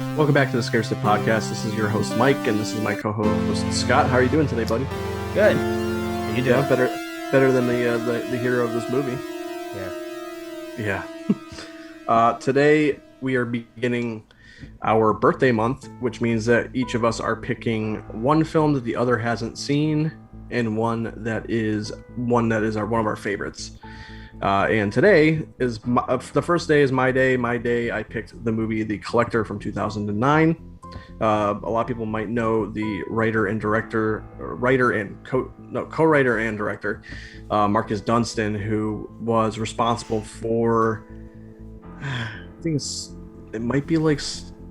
Welcome back to the Scarcity Podcast. This is your host Mike, and this is my co-host Scott. How are you doing today, buddy? Good. How you doing? Yeah, better than the hero of this movie. Yeah. Today we are beginning our birthday month, which means that each of us are picking one film that the other hasn't seen, and one that is one of our favorites. And today is the first day is my day. My day, I picked the movie The Collector from 2009. A lot of people might know the co-writer and director, Marcus Dunstan, who was responsible for, I think it might be like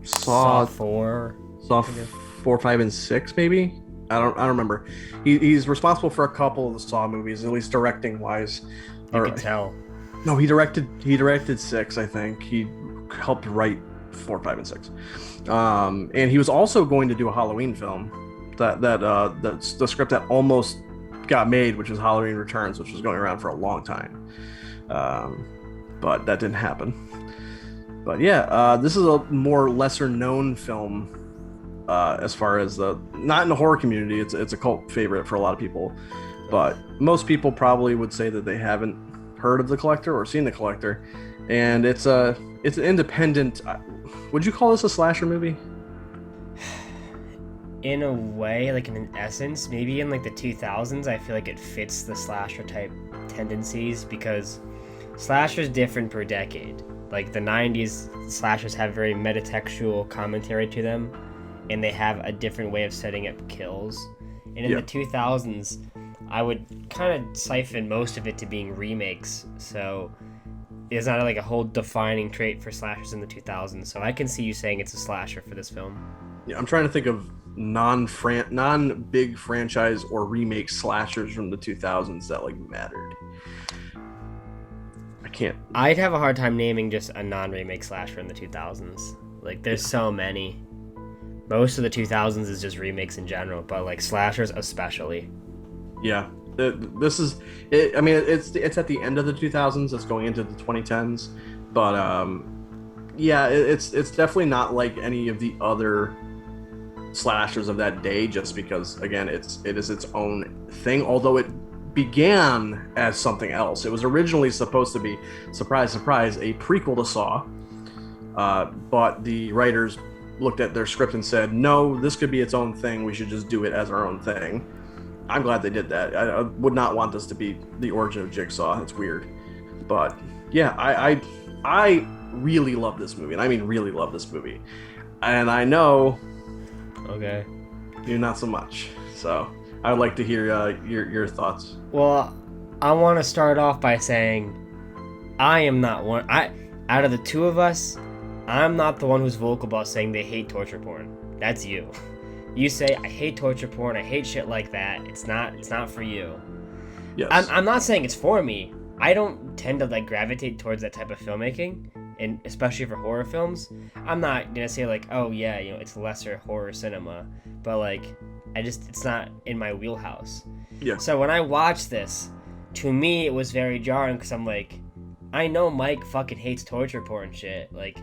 Saw 4, Saw 4, 5, and 6, maybe. I don't remember. He's responsible for a couple of the Saw movies, at least directing wise. You can tell. No, he directed 6, I think. He helped write 4, 5, and 6. And he was also going to do a Halloween film that's the script that almost got made, which is Halloween Returns, which was going around for a long time. But that didn't happen. But yeah, this is a more lesser known film as far as not in the horror community. It's a cult favorite for a lot of people. But most people probably would say that they haven't heard of The Collector or seen The Collector, and it's an independent. Would you call this a slasher movie? In a way, like in essence, maybe in like the 2000s, I feel like it fits the slasher type tendencies because slashers different per decade. Like the 90s, slashers have very metatextual commentary to them, and they have a different way of setting up kills. And in the 2000s, I would kind of siphon most of it to being remakes, so it's not like a whole defining trait for slashers in the 2000s, so I can see you saying it's a slasher for this film. Yeah, I'm trying to think of non-big franchise or remake slashers from the 2000s that like mattered. I can't. I'd have a hard time naming just a non-remake slasher in the 2000s. Like, there's so many. Most of the 2000s is just remakes in general, but like slashers especially. Yeah, this is it. I mean, it's at the end of the 2000s. It's going into the 2010s, but yeah, it's definitely not like any of the other slashers of that day. Just because, again, it is its own thing. Although it began as something else. It was originally supposed to be, surprise, surprise, a prequel to Saw, but the writers looked at their script and said, "No, this could be its own thing. We should just do it as our own thing." I'm glad they did that. I would not want this to be the origin of Jigsaw. It's weird. But yeah, I really love this movie. And I mean really love this movie. And I know Okay. you not so much. So I would like to hear your thoughts. Well, I want to start off by saying I am not one. Out of the two of us, I'm not the one who's vocal about saying they hate torture porn. That's you. You say, I hate torture porn, I hate shit like that. It's not for you. Yes. I'm not saying it's for me. I don't tend to like gravitate towards that type of filmmaking, and especially for horror films. I'm not gonna say like, oh yeah, it's lesser horror cinema, but like, it's not in my wheelhouse. Yeah. So when I watched this, to me it was very jarring because I'm like, I know Mike fucking hates torture porn shit. Like,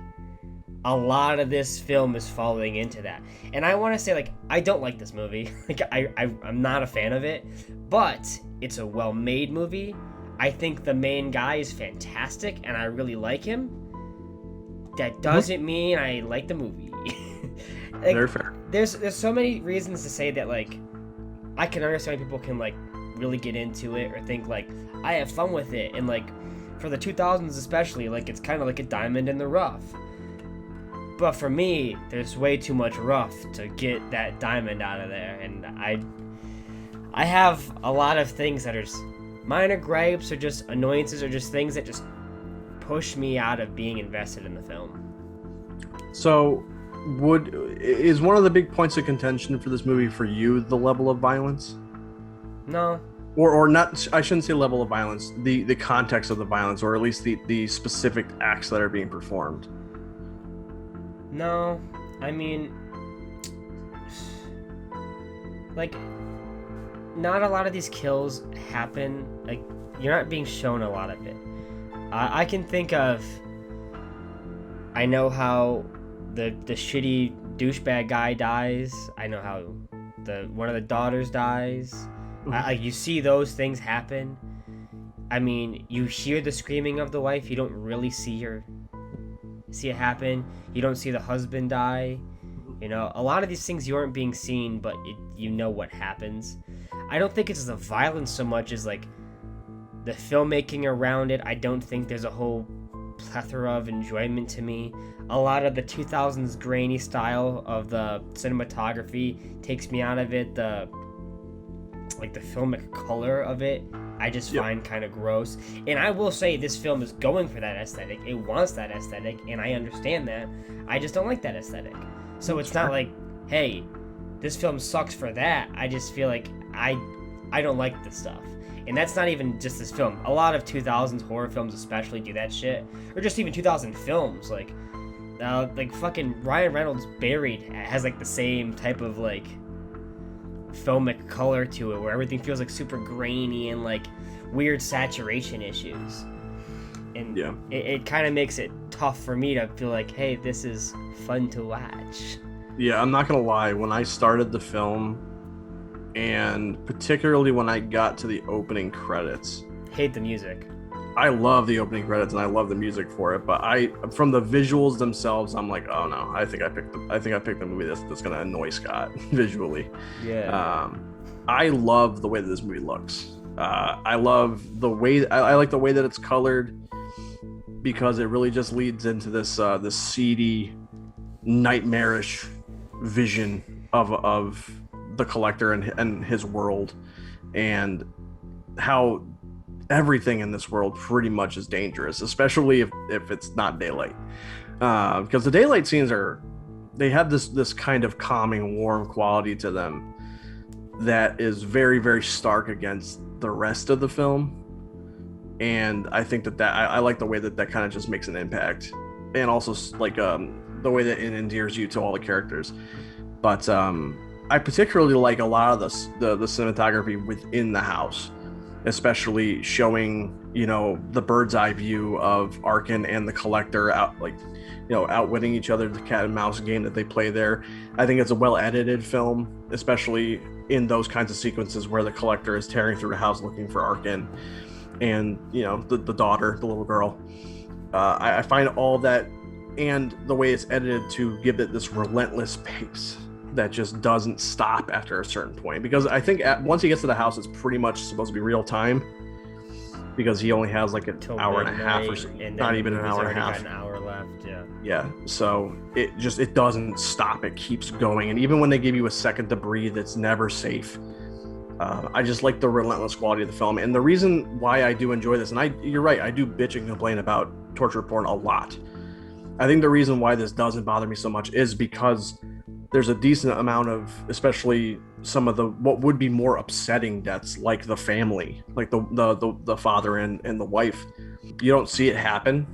a lot of this film is falling into that. And I want to say, like, I don't like this movie. Like, I'm not a fan of it. But it's a well-made movie. I think the main guy is fantastic, and I really like him. That doesn't mean I like the movie. Like, very fair. There's so many reasons to say that, like, I can understand people can, like, really get into it or think, like, I have fun with it. And, like, for the 2000s especially, like, it's kind of like a diamond in the rough. But for me, there's way too much rough to get that diamond out of there, and I have a lot of things that are just minor gripes or just annoyances or just things that just push me out of being invested in the film. So, is one of the big points of contention for this movie for you the level of violence? No. Or not, I shouldn't say level of violence, the context of the violence, or at least the specific acts that are being performed. No, I mean, like, not a lot of these kills happen, like, you're not being shown a lot of it. I can think of, I know how the shitty douchebag guy dies. I know how one of the daughters dies. Like you see those things happen. I mean, you hear the screaming of the wife. You don't really see it happen. You don't see the husband die. You know, a lot of these things you aren't being seen, but you know what happens. I don't think it's the violence so much as like the filmmaking around it. I don't think there's a whole plethora of enjoyment to me. A lot of the 2000s grainy style of the cinematography takes me out of it. The filmic color of it, I just find kind of gross. And I will say this film is going for that aesthetic. It wants that aesthetic, and I understand that. I just don't like that aesthetic. So it's not like, hey, this film sucks for that. I just feel like I don't like this stuff. And that's not even just this film. A lot of 2000s horror films especially do that shit. Or just even 2000 films. Like fucking Ryan Reynolds' Buried has like the same type of like filmic color to it, where everything feels like super grainy and like weird saturation issues. And it kind of makes it tough for me to feel like, hey, this is fun to watch. Yeah, I'm not gonna lie. When I started the film, and particularly when I got to the opening credits, hate the music. I love the opening credits and I love the music for it, but from the visuals themselves, I'm like, oh no, I think I picked the movie that's gonna annoy Scott visually. Yeah. I love the way that this movie looks. I love the way I like the way that it's colored, because it really just leads into this seedy, nightmarish vision of the collector and his world, and how everything in this world pretty much is dangerous, especially if it's not daylight, because the daylight scenes they have this kind of calming, warm quality to them that is very, very stark against the rest of the film. And I think that I like the way that kind of just makes an impact, and also like the way that it endears you to all the characters. But I particularly like a lot of the cinematography within the house, especially showing, you know, the bird's eye view of Arkin and the collector outwitting each other, the cat and mouse game that they play there. I think it's a well edited film, especially in those kinds of sequences where the collector is tearing through the house looking for Arkin and, you know, the daughter, the little girl. I find all that, and the way it's edited to give it this relentless pace that just doesn't stop after a certain point, because I think once he gets to the house, it's pretty much supposed to be real time, because he only has like an hour and a half or so, not even an hour and a half. Got an hour left. Yeah, so it doesn't stop. It keeps going, and even when they give you a second to breathe, it's never safe. I just like the relentless quality of the film, and the reason why I do enjoy this, and you're right, I do bitch and complain about torture porn a lot. I think the reason why this doesn't bother me so much is because there's a decent amount of, especially some of the what would be more upsetting deaths, like the family, like the father and the wife. You don't see it happen.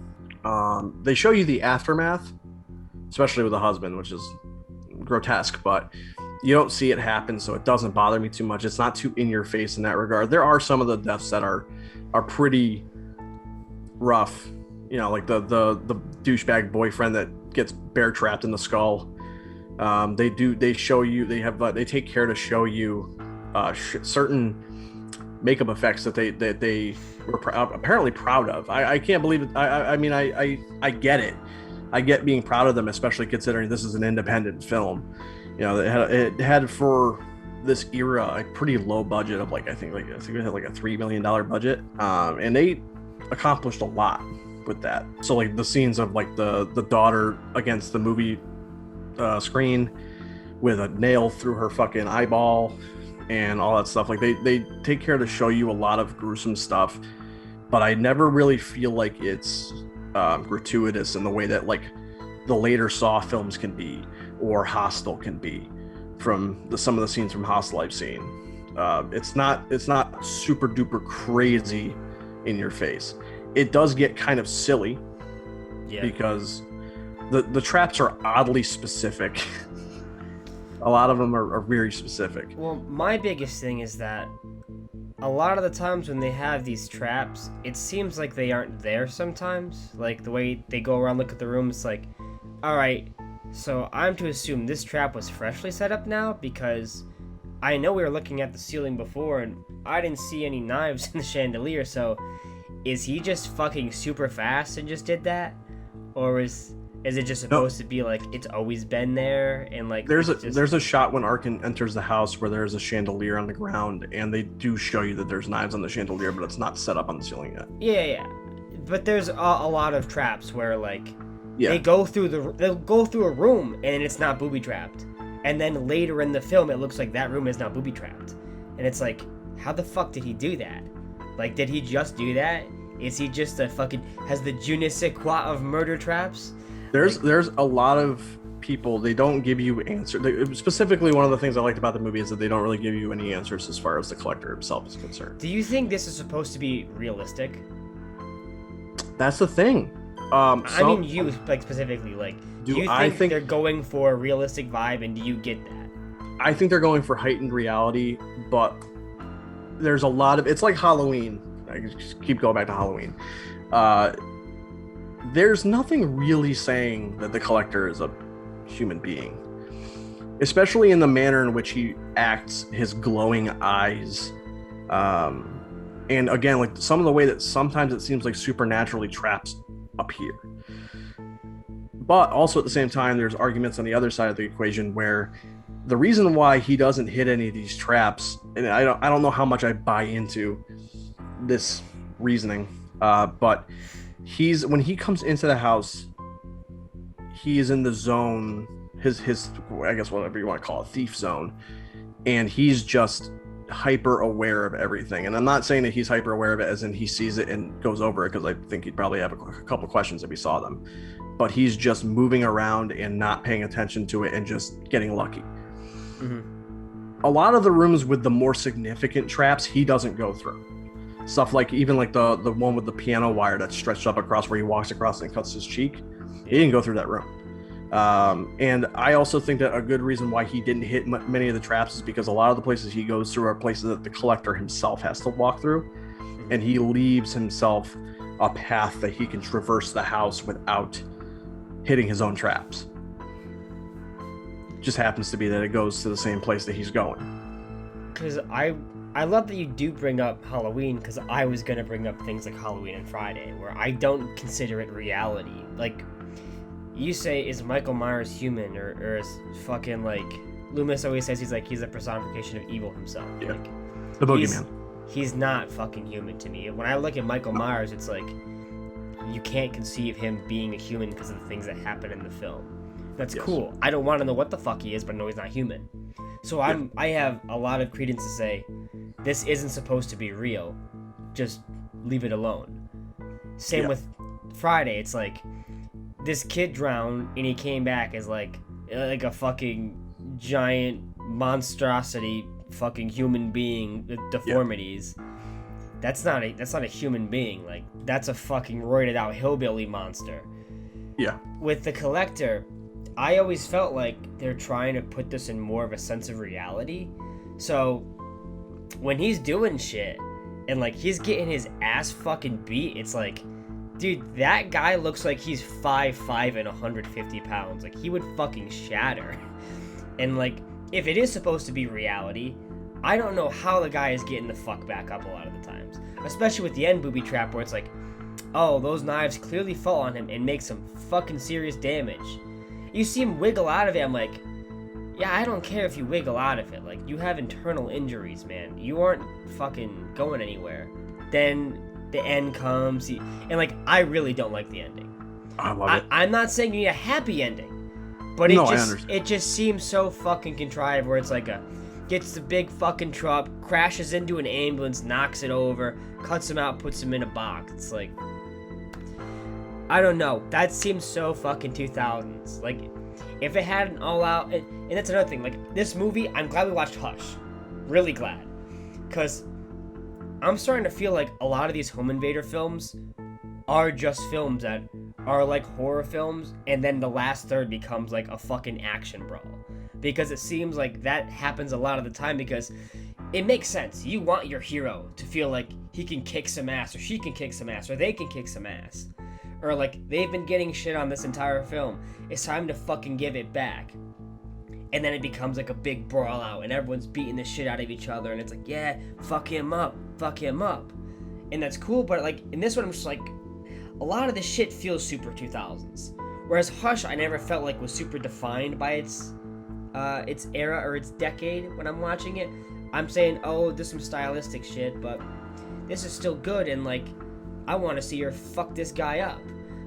They show you the aftermath, especially with the husband, which is grotesque, but you don't see it happen, so it doesn't bother me too much. It's not too in your face in that regard. There are some of the deaths that are pretty rough, you know, like the douchebag boyfriend that gets bear trapped in the skull. They show you, they take care to show you certain makeup effects that they were apparently proud of. I can't believe it. I mean, I get it. I get being proud of them, especially considering this is an independent film. You know, it had for this era a pretty low budget of I think it had like a $3 million budget, and they accomplished a lot with that. So like the scenes of like the daughter against the movie screen with a nail through her fucking eyeball and all that stuff, like they take care to show you a lot of gruesome stuff, but I never really feel like it's gratuitous in the way that like the later Saw films can be, or Hostel can be, from some of the scenes from Hostel I've seen. It's not super duper crazy in your face. It does get kind of silly, because the traps are oddly specific. A lot of them are very specific. Well, my biggest thing is that a lot of the times when they have these traps, it seems like they aren't there sometimes. Like the way they go around, look at the room, it's like, all right, So I'm to assume this trap was freshly set up now, because I know we were looking at the ceiling before and I didn't see any knives in the chandelier, so is he just fucking super fast and just did that? Or is it just supposed to be like it's always been there and like there's a shot when Arkin enters the house where there's a chandelier on the ground and they do show you that there's knives on the chandelier, but it's not set up on the ceiling yet. Yeah. But there's a lot of traps where like they'll go through a room and it's not booby trapped. And then later in the film, it looks like that room is now booby trapped. And it's like, how the fuck did he do that? Like, did he just do that? Is he just has the je ne sais quoi of murder traps? There's a lot of people, they don't give you answers. Specifically, one of the things I liked about the movie is that they don't really give you any answers as far as the collector himself is concerned. Do you think this is supposed to be realistic? That's the thing. I mean, you specifically, do you think they're going for a realistic vibe, and do you get that? I think they're going for heightened reality, but there's a lot of, it's like Halloween. I just keep going back to Halloween. There's nothing really saying that the collector is a human being, especially in the manner in which he acts, his glowing eyes, and again, like some of the way that sometimes it seems like supernaturally traps appear. But also at the same time, there's arguments on the other side of the equation where the reason why he doesn't hit any of these traps, and I don't know how much I buy into this reasoning, but when he comes into the house, he is in the zone, his I guess whatever you want to call it, thief zone, and he's just hyper aware of everything. And I'm not saying that he's hyper aware of it as in he sees it and goes over it, because I think he'd probably have a couple questions if he saw them, but he's just moving around and not paying attention to it and just getting lucky. A lot of the rooms with the more significant traps he doesn't go through. Stuff like even like the one with the piano wire that's stretched up across where he walks across and cuts his cheek. He didn't go through that room. And I also think that a good reason why he didn't hit many of the traps is because a lot of the places he goes through are places that the collector himself has to walk through, and he leaves himself a path that he can traverse the house without hitting his own traps. Just happens to be that it goes to the same place that he's going. Because I love that you do bring up Halloween, because I was going to bring up things like Halloween and Friday, where I don't consider it reality. Like, you say, is Michael Myers human, or is fucking, like, Loomis always says he's a personification of evil himself. Yeah. Like, The boogeyman. He's not fucking human to me. When I look at Michael Myers, it's like, you can't conceive him being a human because of the things that happen in the film. That's cool. I don't want to know what the fuck he is, but I know he's not human. So I have a lot of credence to say, this isn't supposed to be real. Just leave it alone. Same with Friday. It's like, this kid drowned and he came back as like a fucking giant monstrosity, fucking human being with deformities. That's not a human being. Like, that's a fucking roided out hillbilly monster. Yeah. With the collector, I always felt like they're trying to put this in more of a sense of reality. So when he's doing shit and like he's getting his ass fucking beat, it's like, dude, that guy looks like he's 5'5" and 150 pounds. Like, he would fucking shatter. And like, if it is supposed to be reality, I don't know how the guy is getting the fuck back up a lot of the times. Especially with the end booby trap where it's like, oh, those knives clearly fall on him and make some fucking serious damage. You see him wiggle out of it, I'm like, yeah, I don't care if you wiggle out of it. Like, you have internal injuries, man. You aren't fucking going anywhere. Then the end comes, and like, I really don't like the ending. I love it. I'm not saying you need a happy ending, but it just seems so fucking contrived where it's like gets the big fucking truck, crashes into an ambulance, knocks it over, cuts him out, puts him in a box. It's like, I don't know. That seems so fucking 2000s. Like, if it had an all-out... And that's another thing. Like, this movie, I'm glad we watched Hush. Really glad. Because I'm starting to feel like a lot of these home invader films are just films that are like horror films, and then the last third becomes like a fucking action brawl. Because it seems like that happens a lot of the time, because it makes sense. You want your hero to feel like he can kick some ass, or she can kick some ass, or they can kick some ass. or like they've been getting shit on this entire film. It's time to fucking give it back. And then it becomes like a big brawl out, and everyone's beating the shit out of each other, and it's like, yeah, fuck him up, and that's cool. But like in this one, I'm just like, a lot of this shit feels super 2000s. Whereas Hush, I never felt like was super defined by its era or its decade when I'm watching it. I'm saying, oh, there's some stylistic shit, but this is still good, and like, I want to see her fuck this guy up.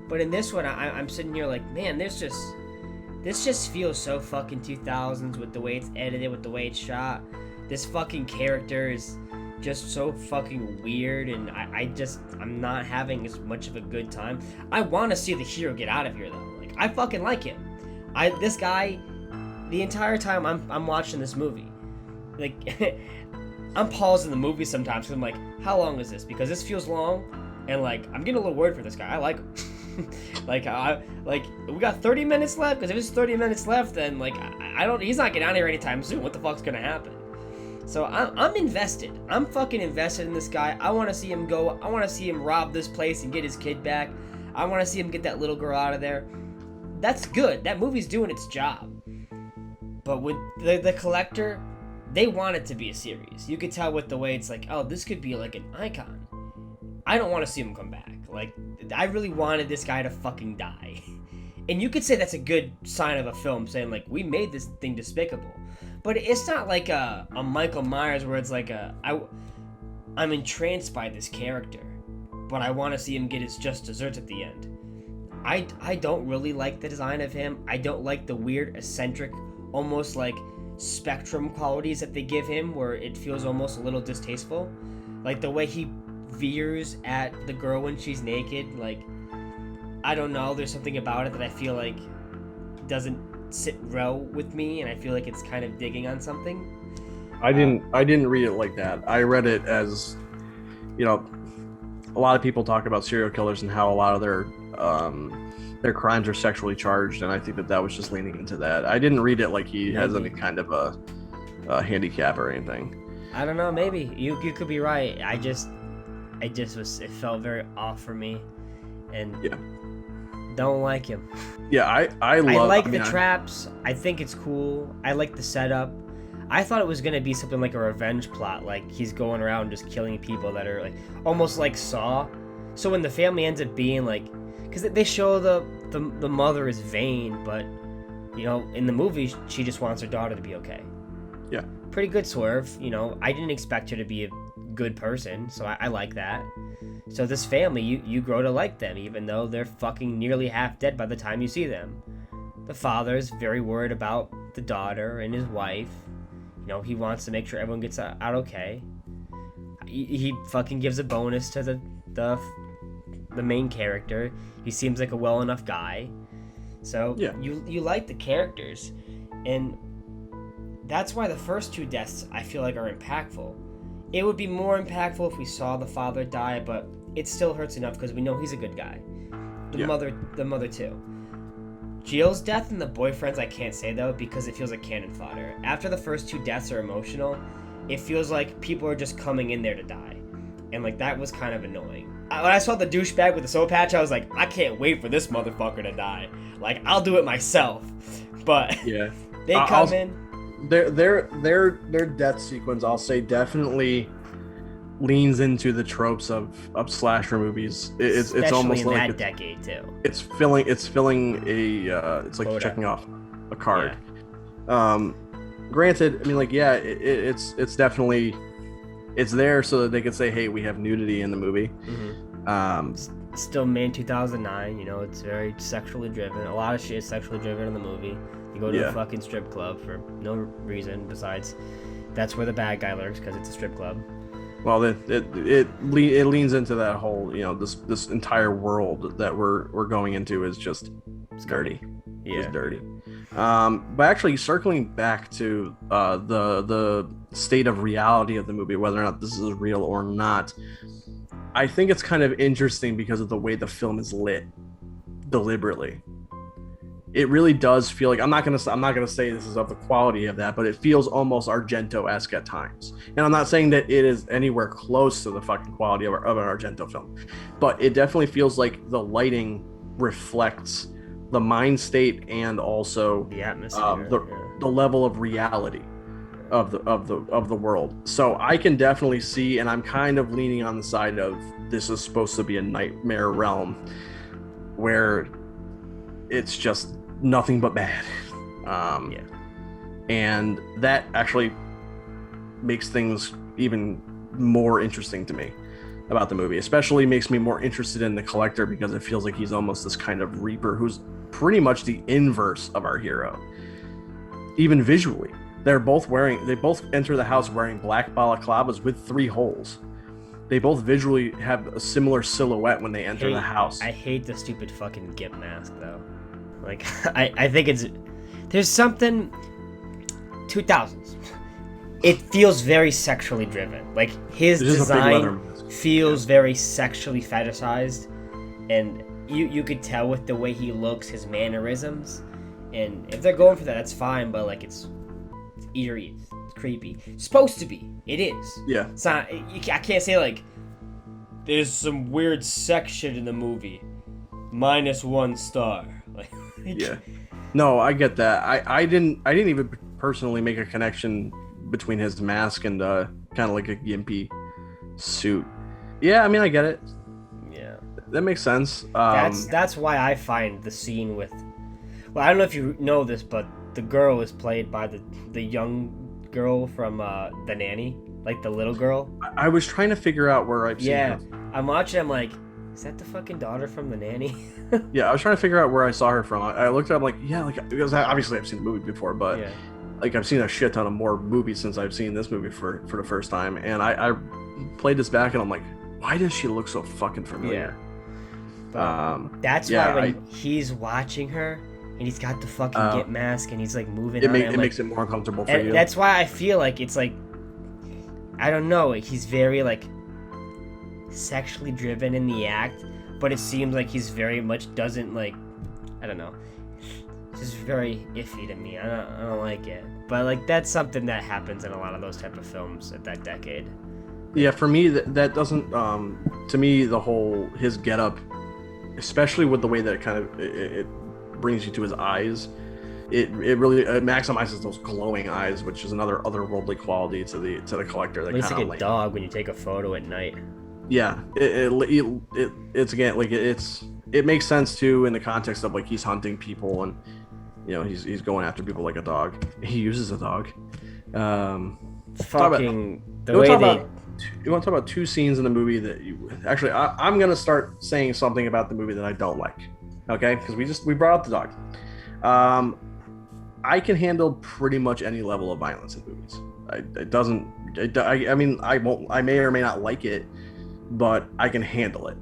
But in this one, I'm sitting here like, man, this just feels so fucking 2000s with the way it's edited, with the way it's shot. This fucking character is just so fucking weird, and I'm not having as much of a good time. I want to see the hero get out of here though. Like, I fucking like him. This guy, the entire time I'm watching this movie, like, I'm pausing the movie sometimes because I'm like, how long is this? Because this feels long, and like, I'm getting a little worried for this guy. I like him. like we got 30 minutes left, because if it's 30 minutes left, then like he's not getting out of here anytime soon. What the fuck's gonna happen? So I'm invested. I'm fucking invested in this guy. I want to see him go. I want to see him rob this place and get his kid back. I want to see him get that little girl out of there. That's good. That movie's doing its job. But with the Collector, they want it to be a series. You could tell with the way it's like, oh, this could be like an icon. I don't want to see him come back. Like, I really wanted this guy to fucking die. And you could say that's a good sign of a film, saying, like, we made this thing despicable. But it's not like a Michael Myers where it's like I'm entranced by this character, but I want to see him get his just desserts at the end. I don't really like the design of him. I don't like the weird, eccentric, almost like spectrum qualities that they give him, where it feels almost a little distasteful. Like the way he veers at the girl when she's naked, like, I don't know, there's something about it that I feel like doesn't sit well with me, and I feel like it's kind of digging on something. I didn't read it like that. I read it as, you know, a lot of people talk about serial killers and how a lot of their crimes are sexually charged, and I think that was just leaning into that. I didn't read it like he has any kind of a handicap or anything. I don't know, maybe you could be right. It felt very off for me, and don't like him. Yeah, I like the traps. I think it's cool. I like the setup. I thought it was gonna be something like a revenge plot, like he's going around just killing people that are like almost like Saw. So when the family ends up being like, because they show the mother is vain, but you know, in the movie she just wants her daughter to be okay. Yeah. Pretty good swerve. You know, I didn't expect her to be a good person, so I like that. So this family, you grow to like them, even though they're fucking nearly half dead by the time you see them. The father's very worried about the daughter and his wife. You know, he wants to make sure everyone gets out okay. He fucking gives a bonus to the main character. He seems like a well enough guy. So yeah. You like the characters, and that's why the first two deaths I feel like are impactful. It would be more impactful if we saw the father die, but it still hurts enough because we know he's a good guy. The mother too. Jill's death and the boyfriend's I can't say though, because it feels like cannon fodder. After the first two deaths are emotional, it feels like people are just coming in there to die. And like that was kind of annoying. When I saw the douchebag with the soul patch, I was like, I can't wait for this motherfucker to die. Like, I'll do it myself. But yeah, they come in. Their death sequence, I'll say, definitely leans into the tropes of slasher movies. It's almost in like that decade too. It's filling a it's like checking off a card. Yeah. Granted, I mean, like, yeah, it's definitely it's there so that they could say, hey, we have nudity in the movie. Mm-hmm. Still made in 2009. You know, it's very sexually driven. A lot of shit is sexually driven in the movie. You go to a fucking strip club for no reason besides that's where the bad guy lurks, because it's a strip club. Well, it leans into that whole, you know, this entire world that we're going into is just dirty. Yeah, it's dirty. But actually, circling back to the state of reality of the movie, whether or not this is real or not, I think it's kind of interesting because of the way the film is lit deliberately. it really does feel like I'm not gonna say this is of the quality of that, but it feels almost Argento-esque at times. And I'm not saying that it is anywhere close to the fucking quality of an Argento film, but it definitely feels like the lighting reflects the mind state and also The atmosphere, the level of reality of the world. So I can definitely see, and I'm kind of leaning on the side of this is supposed to be a nightmare realm where it's just nothing but bad. And that actually makes things even more interesting to me about the movie. Especially makes me more interested in the collector because it feels like he's almost this kind of reaper who's pretty much the inverse of our hero. Even visually, they both enter the house wearing black balaclavas with 3 holes. They both visually have a similar silhouette when they enter the house. I hate the stupid fucking gimp mask though. Like, I think there's something 2000s. It feels very sexually driven. Like his design feels very sexually fetishized, and you could tell with the way he looks, his mannerisms. And if they're going for that, that's fine. But like, it's eerie, it's creepy. It's supposed to be. It is. Yeah. It's not. I can't say like there's some weird sex shit in the movie. -1 star. Like. Yeah. No, I get that. I didn't even personally make a connection between his mask and kind of like a gimpy suit. Yeah, I mean, I get it. Yeah. That makes sense. That's why I find the scene with. Well, I don't know if you know this, but the girl is played by the young girl from The Nanny, like the little girl. I was trying to figure out where I've seen her. I'm watching. I'm like, is that the fucking daughter from The Nanny? Yeah, I was trying to figure out where I saw her from. I looked up, like, yeah, like, because obviously I've seen the movie before, but like I've seen a shit ton of more movies since I've seen this movie for the first time, and I played this back and I'm like, why does she look so fucking familiar? That's why when he's watching her and he's got the fucking gimp mask and he's like moving, it makes it more uncomfortable for you. That's why I feel like it's like, I don't know, he's very like sexually driven in the act, but it seems like he's very much doesn't like, I don't know, it's just very iffy to me. I don't like it, but like that's something that happens in a lot of those type of films at that decade. Yeah, for me that doesn't to me the whole his getup, especially with the way that it brings you to his eyes, it really maximizes those glowing eyes, which is another otherworldly quality to the collector. That it's like a dog when you take a photo at night. Yeah, it's again like it makes sense too in the context of like he's hunting people and you know he's going after people like a dog. He uses a dog. Fucking you want to talk about 2 scenes in the movie that you actually I'm gonna start saying something about the movie that I don't like, okay? Because we brought up the dog. I can handle pretty much any level of violence in movies. I mean I may or may not like it, but I can handle it.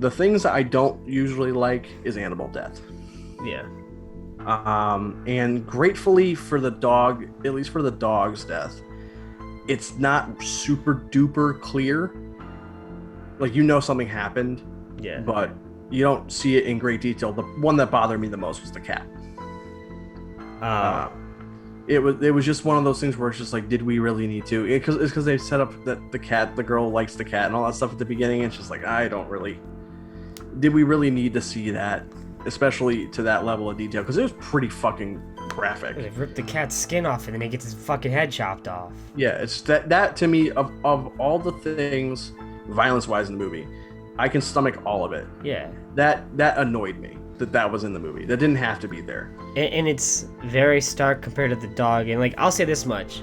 The things that I don't usually like is animal death. Yeah. And gratefully for the dog, at least for the dog's death, it's not super duper clear. Like, you know something happened, but you don't see it in great detail. The one that bothered me the most was the cat. It was just one of those things where it's just like, did we really need to? It's because they set up that the girl likes the cat and all that stuff at the beginning. And it's just like, did we really need to see that, especially to that level of detail? Because it was pretty fucking graphic. They ripped the cat's skin off and then he gets his fucking head chopped off. Yeah, it's that to me, of all the things violence wise in the movie, I can stomach all of it. Yeah. That annoyed me that was in the movie. That didn't have to be there. And it's very stark compared to the dog. And like, I'll say this much: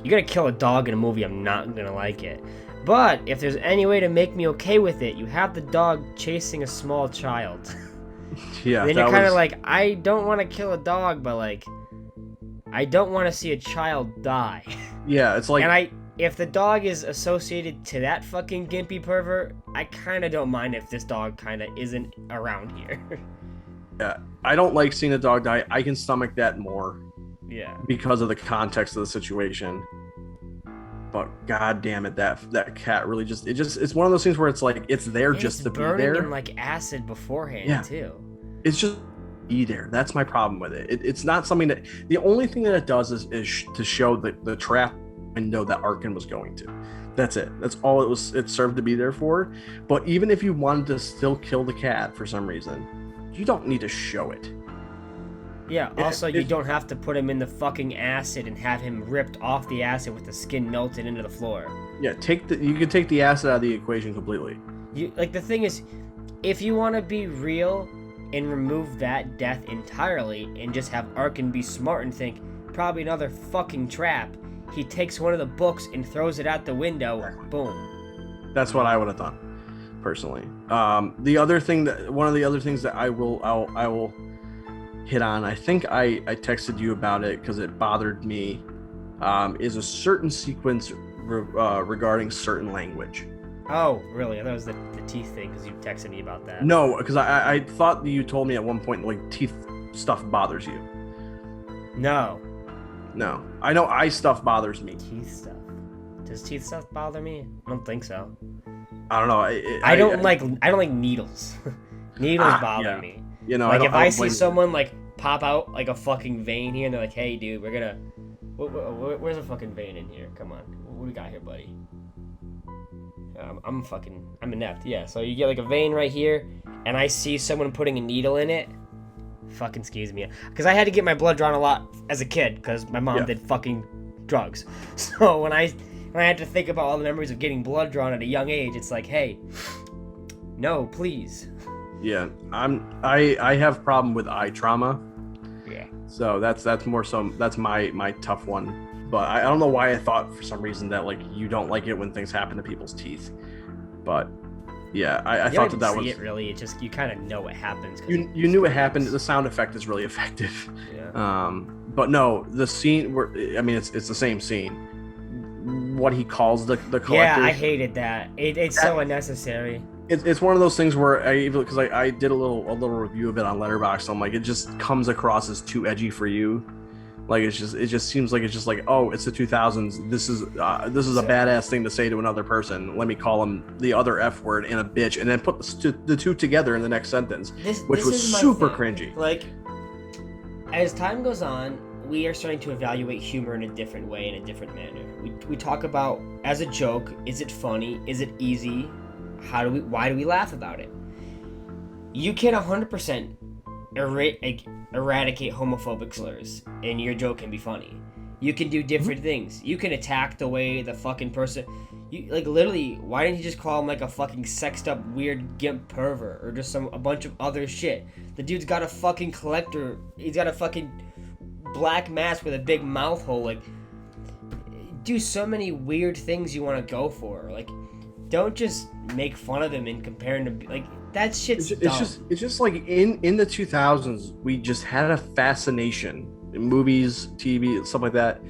you're gonna kill a dog in a movie, I'm not gonna like it. But if there's any way to make me okay with it, you have the dog chasing a small child. Yeah. Then you're kind of like, I don't want to kill a dog, but like, I don't want to see a child die. Yeah, it's like. And if the dog is associated to that fucking gimpy pervert, I kind of don't mind if this dog kind of isn't around here. Yeah, I don't like seeing a dog die. I can stomach that more. Yeah. Because of the context of the situation. But god damn it, that cat really it's one of those things where it's like it's there just to be there. Burning in like acid beforehand too. It's just be there. That's my problem with it. It's not something that, the only thing that it does is to show the trap window that Arkin was going to. That's it. That's all it served to be there for. But even if you wanted to still kill the cat for some reason, you don't need to show it. Yeah, also you don't have to put him in the fucking acid and have him ripped off the acid with the skin melted into the floor. Yeah, you can take the acid out of the equation completely. The thing is, if you want to be real and remove that death entirely and just have Arkin be smart and think, probably another fucking trap, he takes one of the books and throws it out the window, boom. That's what I would have done, personally. One of the other things that I will hit on, I think I texted you about it because it bothered me, is a certain sequence regarding certain language. Oh, really? That was the teeth thing, because you texted me about that. No, because I thought that you told me at one point, like, teeth stuff bothers you. No, I know eye stuff bothers me. Teeth stuff. Does teeth stuff bother me? I don't think so. I don't know. I don't like needles. Needles bother me. You know, like if I see someone like pop out like a fucking vein here, and they're like, "Hey, dude, we're gonna, where's a fucking vein in here? Come on, what do we got here, buddy?" I'm inept. Yeah, so you get like a vein right here, and I see someone putting a needle in it. Fucking skews me, because I had to get my blood drawn a lot as a kid because my mom did fucking drugs. So when I had to think about all the memories of getting blood drawn at a young age, it's like, hey, no, please. Yeah, I have problem with eye trauma. Yeah. So that's my tough one. But I don't know why I thought for some reason that like you don't like it when things happen to people's teeth. But yeah, I thought that was it really. It just, you kind of know what happens. You knew it happened. The sound effect is really effective. Yeah. But no, the scene where, I mean, it's the same scene. What he calls the collector. Yeah, I hated that. It's so unnecessary. It's one of those things where because I did a little review of it on Letterboxd. So I'm like, it just comes across as too edgy for you. Like it just seems like it's just like, oh, it's the 2000s. This is a badass thing to say to another person. Let me call him the other F word and a bitch, and then put the two together in the next sentence, which was super cringy. Like, as time goes on, we are starting to evaluate humor in a different way, in a different manner. We talk about, as a joke, is it funny? Is it easy? Why do we laugh about it? You can 100% eradicate homophobic slurs, and your joke can be funny. You can do different things. You can attack the way the fucking person, like, literally, why didn't you just call him like a fucking sexed up weird gimp pervert or just a bunch of other shit? The dude's got a fucking collector. He's got a fucking black mask with a big mouth hole. Like, do so many weird things you want to go for. Like, don't just make fun of him and compare him to, like, that shit's dumb. It's just like in the 2000s, we just had a fascination in movies, TV, stuff like that,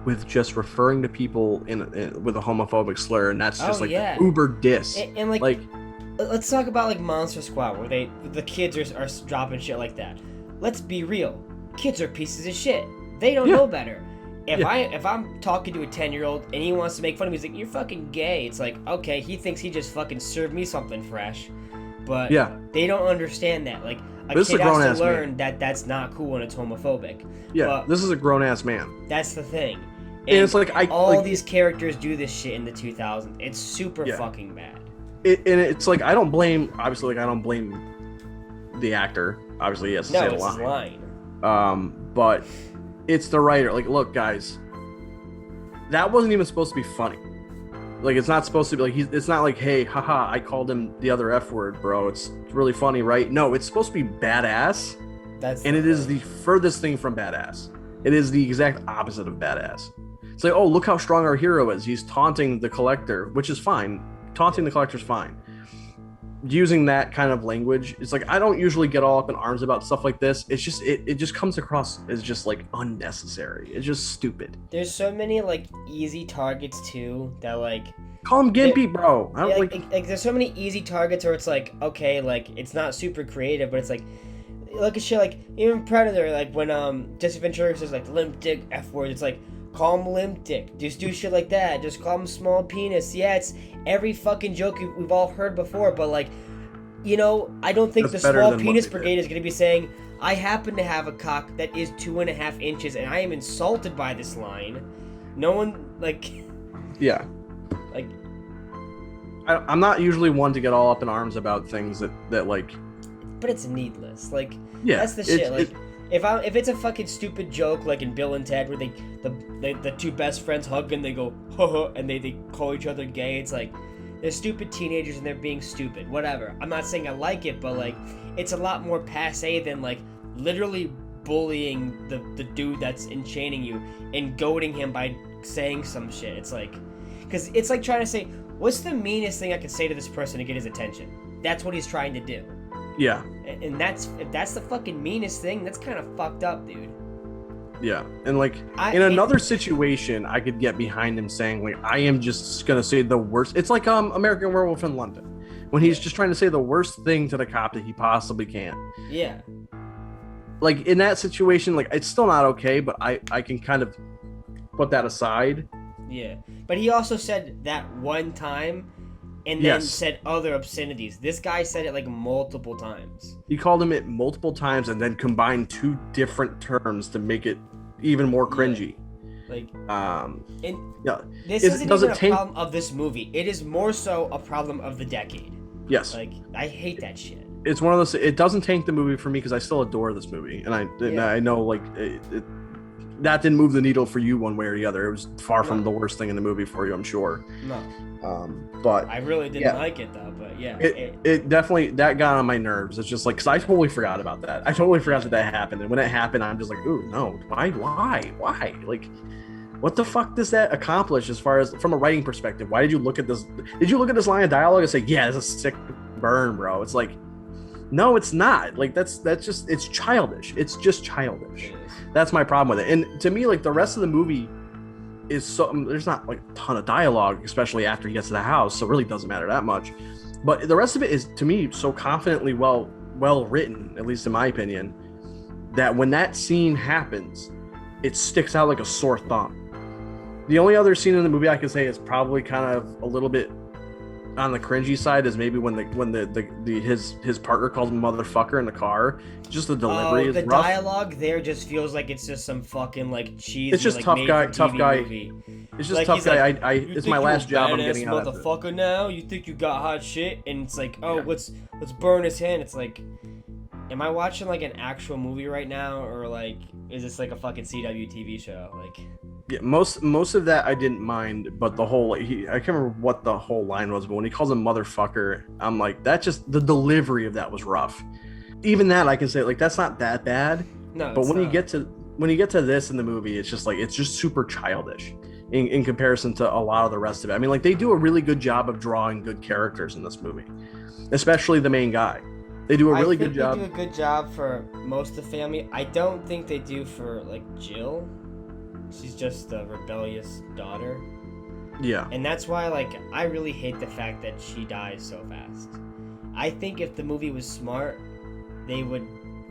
with just referring to people with a homophobic slur, and that's just the uber diss. And like, let's talk about like Monster Squad, where the kids are dropping shit like that. Let's be real, kids are pieces of shit. They don't know better. If I'm talking to a 10-year-old and he wants to make fun of me, he's like, "You're fucking gay." It's like, okay, he thinks he just fucking served me something fresh. But they don't understand that. Like, a kid has to learn that that's not cool and it's homophobic. Yeah, but this is a grown-ass man. That's the thing. And it's like, these characters do this shit in the 2000s. It's super fucking bad. And it's like, I don't blame the actor. Obviously, he has to say the line. His line. But it's the writer. Like, look, guys, that wasn't even supposed to be funny. Like, it's not supposed to be like, it's not like, hey, haha, I called him the other F word, bro. It's really funny, right? No, it's supposed to be badass. It is the furthest thing from badass. It is the exact opposite of badass. It's like, oh, look how strong our hero is. He's taunting the collector, which is fine. Taunting the collector's fine. Using that kind of language, it's like, I don't usually get all up in arms about stuff like this. It's just, it just comes across as just like unnecessary. It's just stupid. There's so many like easy targets too that like, call him Gimpy, bro. I don't like there's so many easy targets where it's like, okay, like, it's not super creative, but it's like, look at shit like even Predator, like when Jesse Ventura says like limp dick F word, it's like, call him limp dick. Just do shit like that. Just call him small penis. Yeah, it's every fucking joke we've all heard before, but like, you know, I don't think the small penis brigade is gonna be saying, I happen to have a cock that is 2.5 inches, and I am insulted by this line. No one, like... Yeah. Like... I'm not usually one to get all up in arms about things that like... But it's needless. Like, yeah, that's the shit. Like, if it's a fucking stupid joke, like in Bill and Ted, where the two best friends hug and they go, ho, and they call each other gay, it's like... They're stupid teenagers and they're being stupid. Whatever. I'm not saying I like it, but, like, it's a lot more passé than, like, literally bullying the dude that's enchaining you and goading him by saying some shit. It's like... Because it's like trying to say, what's the meanest thing I can say to this person to get his attention? That's what he's trying to do. Yeah. And if that's the fucking meanest thing, that's kind of fucked up, dude. Yeah, and like in another situation, I could get behind him saying like, "I am just gonna say the worst." It's like American Werewolf in London, when he's just trying to say the worst thing to the cop that he possibly can. Yeah. Like in that situation, like it's still not okay, but I can kind of put that aside. Yeah, but he also said that one time, and then said other obscenities. This guy said it like multiple times. He called him it multiple times, and then combined two different terms to make it even more cringy. Yeah. Like, this isn't even a problem of this movie. It is more so a problem of the decade. Yes. Like, I hate that shit. It's one of those. It doesn't tank the movie for me because I still adore this movie, and I know like that didn't move the needle for you one way or the other. It was far from the worst thing in the movie for you, I'm sure. No. But I really didn't like it though. But yeah, it definitely that got on my nerves. It's just like because I totally forgot about that. I totally forgot that happened, and when it happened, I'm just like, ooh, no, why? Like, what the fuck does that accomplish as far as from a writing perspective? Why did you look at this? Did you look at this line of dialogue and say, yeah, this is a sick burn, bro? It's like, no, it's not. Like that's just it's childish. It's just childish. That's my problem with it. And to me, like the rest of the movie is so there's not like a ton of dialogue, especially after he gets to the house, so it really doesn't matter that much. But the rest of it is to me so confidently well written, at least in my opinion, that when that scene happens, it sticks out like a sore thumb. The only other scene in the movie I can say is probably kind of a little bit on the cringy side is maybe when his partner calls him motherfucker in the car. Just the delivery is rough. The dialogue there just feels like it's just some fucking like cheesy. It's just like, tough guy. Movie. It's just like, tough guy. Like, it's my last job. I'm getting out of it. Motherfucker, now you think you got hot shit, and it's like, oh, let's burn his hand. It's like, am I watching like an actual movie right now, or like is this like a fucking CW TV show? Like, yeah, most of that I didn't mind, but the whole I can't remember what the whole line was, but when he calls him motherfucker, I'm like, that just the delivery of that was rough. Even that I can say like that's not that bad. No, but when you get to this in the movie, it's just super childish in comparison to a lot of the rest of it. I mean, like they do a really good job of drawing good characters in this movie, especially the main guy. They do a really good job. They do a good job for most of the family. I don't think they do for like Jill. She's just the rebellious daughter. Yeah. And that's why like I really hate the fact that she dies so fast. I think if the movie was smart, they would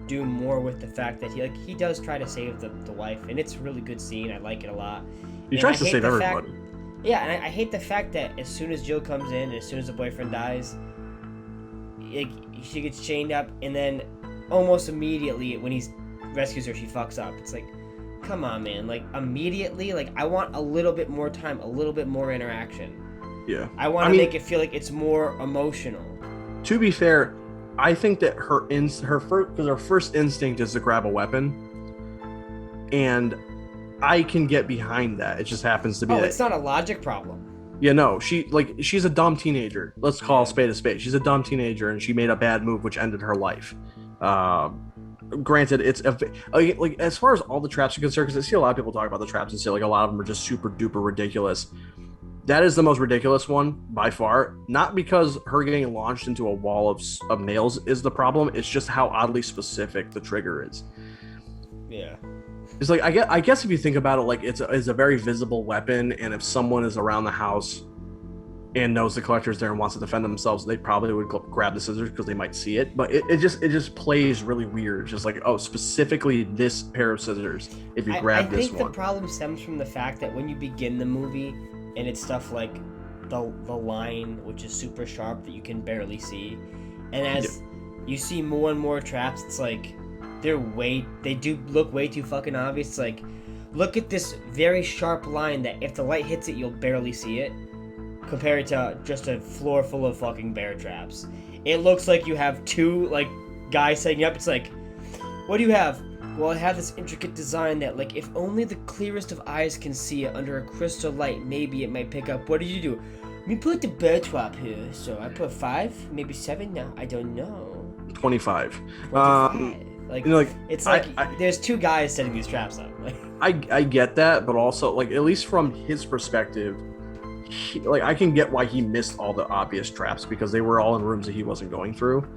do more with the fact that he does try to save the wife, and it's a really good scene. I like it a lot. He tries to save everybody. And I hate the fact that as soon as Jill comes in, as soon as the boyfriend dies, she gets chained up, and then almost immediately when he rescues her, she fucks up. It's like, come on, man. Like immediately, like I want a little bit more time, a little bit more interaction. Yeah. I want to make it feel like it's more emotional. To be fair, I think that her first instinct is to grab a weapon, and I can get behind that. It just happens to be it's not a logic problem. Yeah, no, she's a dumb teenager. Let's call a spade a spade. She's a dumb teenager, and she made a bad move which ended her life. Granted, it's like as far as all the traps are concerned, because I see a lot of people talk about the traps and say like a lot of them are just super duper ridiculous. That is the most ridiculous one by far. Not because her getting launched into a wall of nails is the problem. It's just how oddly specific the trigger is. Yeah. It's like I guess if you think about it, like it's a very visible weapon, and if someone is around the house and knows the collector's there and wants to defend themselves, they probably would grab the scissors because they might see it. But it just plays really weird. It's just like, oh, specifically this pair of scissors. If you grab this one. I think the problem stems from the fact that when you begin the movie, and it's stuff like the line, which is super sharp that you can barely see, and as you see more and more traps, it's like, they do look way too fucking obvious. It's like, look at this very sharp line that if the light hits it, you'll barely see it, compared to just a floor full of fucking bear traps. It looks like you have two, like, guys setting up. It's like, what do you have? Well, I have this intricate design that, like, if only the clearest of eyes can see it under a crystal light, maybe it might pick up. What did you do? We put the bear trap here, so I put 5, maybe 7 now. I don't know. 25. 25. Like, you know, like, it's like there's two guys setting these traps up. Like, I get that, but also, like, at least from his perspective, like, I can get why he missed all the obvious traps because they were all in rooms that he wasn't going through.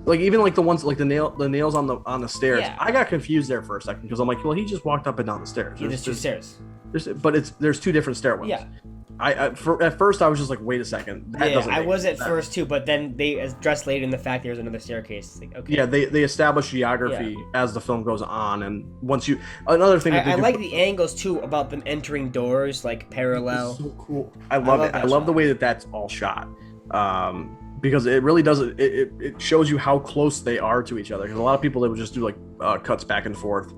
Like, even like the ones like the nails on the stairs. Yeah. I got confused there for a second because I'm like, well, he just walked up and down the stairs. There's 2 stairs. There's 2 different stairwells. Yeah. At first I was just like, wait a second. I was at first too, but then they addressed later in the fact there's another staircase. Like, okay. Yeah, they establish geography as the film goes on, and once you another thing. I like the angles too about them entering doors like parallel. So cool. I love it. I love the way that that's all shot. Because it really does it shows you how close they are to each other. Because a lot of people, they would just do like cuts back and forth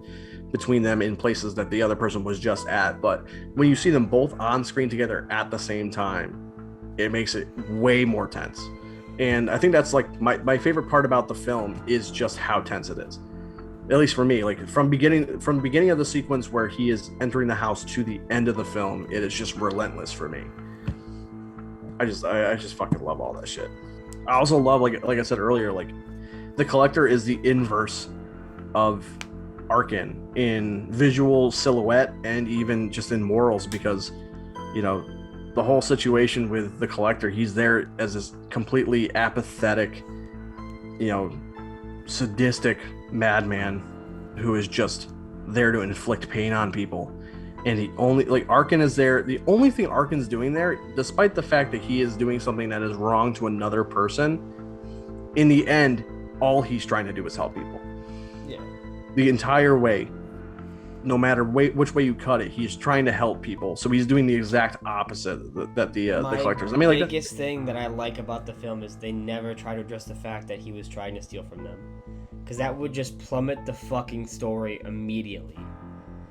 between them in places that the other person was just at. But when you see them both on screen together at the same time, it makes it way more tense. And I think that's like my favorite part about the film is just how tense it is. At least for me, like from the beginning of the sequence where he is entering the house to the end of the film, it is just relentless for me. I just fucking love all that shit. I also love, like I said earlier, like the Collector is the inverse of Arkin in visual silhouette and even just in morals, because, you know, the whole situation with the Collector, he's there as this completely apathetic, you know, sadistic madman who is just there to inflict pain on people. And he only, like, Arkin is there. The only thing Arkin's doing there, despite the fact that he is doing something that is wrong to another person, in the end, all he's trying to do is help people. Yeah. The entire way, no matter which way you cut it, he's trying to help people. So he's doing the exact opposite that the Collectors. I mean, like, the biggest thing that I like about the film is they never try to address the fact that he was trying to steal from them, because that would just plummet the fucking story immediately.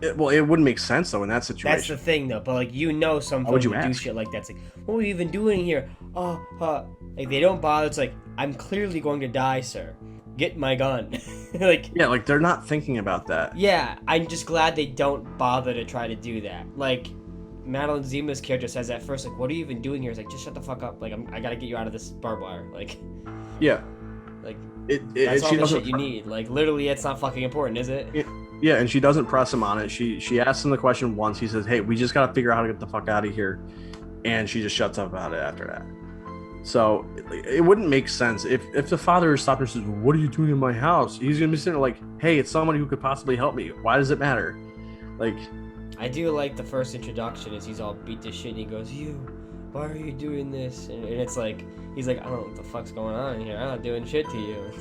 It wouldn't make sense though in that situation. That's the thing though, but like, you know, some folks would do shit like that. It's like, what are we even doing here? Like, they don't bother. It's like, I'm clearly going to die, sir. Get my gun. Like, yeah, like they're not thinking about that. Yeah, I'm just glad they don't bother to try to do that. Like, Madeline Zima's character says at first, like, what are you even doing here? It's like, just shut the fuck up. Like, I gotta get you out of this barbed wire. Like, yeah, like that's all the shit you need. Like, literally, it's not fucking important, is it? Yeah, and she doesn't press him on it. She asks him the question once. He says, hey, we just got to figure out how to get the fuck out of here. And she just shuts up about it after that. So it wouldn't make sense if the father stopped her and says, what are you doing in my house? He's going to be sitting there like, hey, it's somebody who could possibly help me. Why does it matter? Like, I do like the first introduction is he's all beat to shit and he goes, why are you doing this? And it's like, he's like, I don't know what the fuck's going on here. I'm not doing shit to you.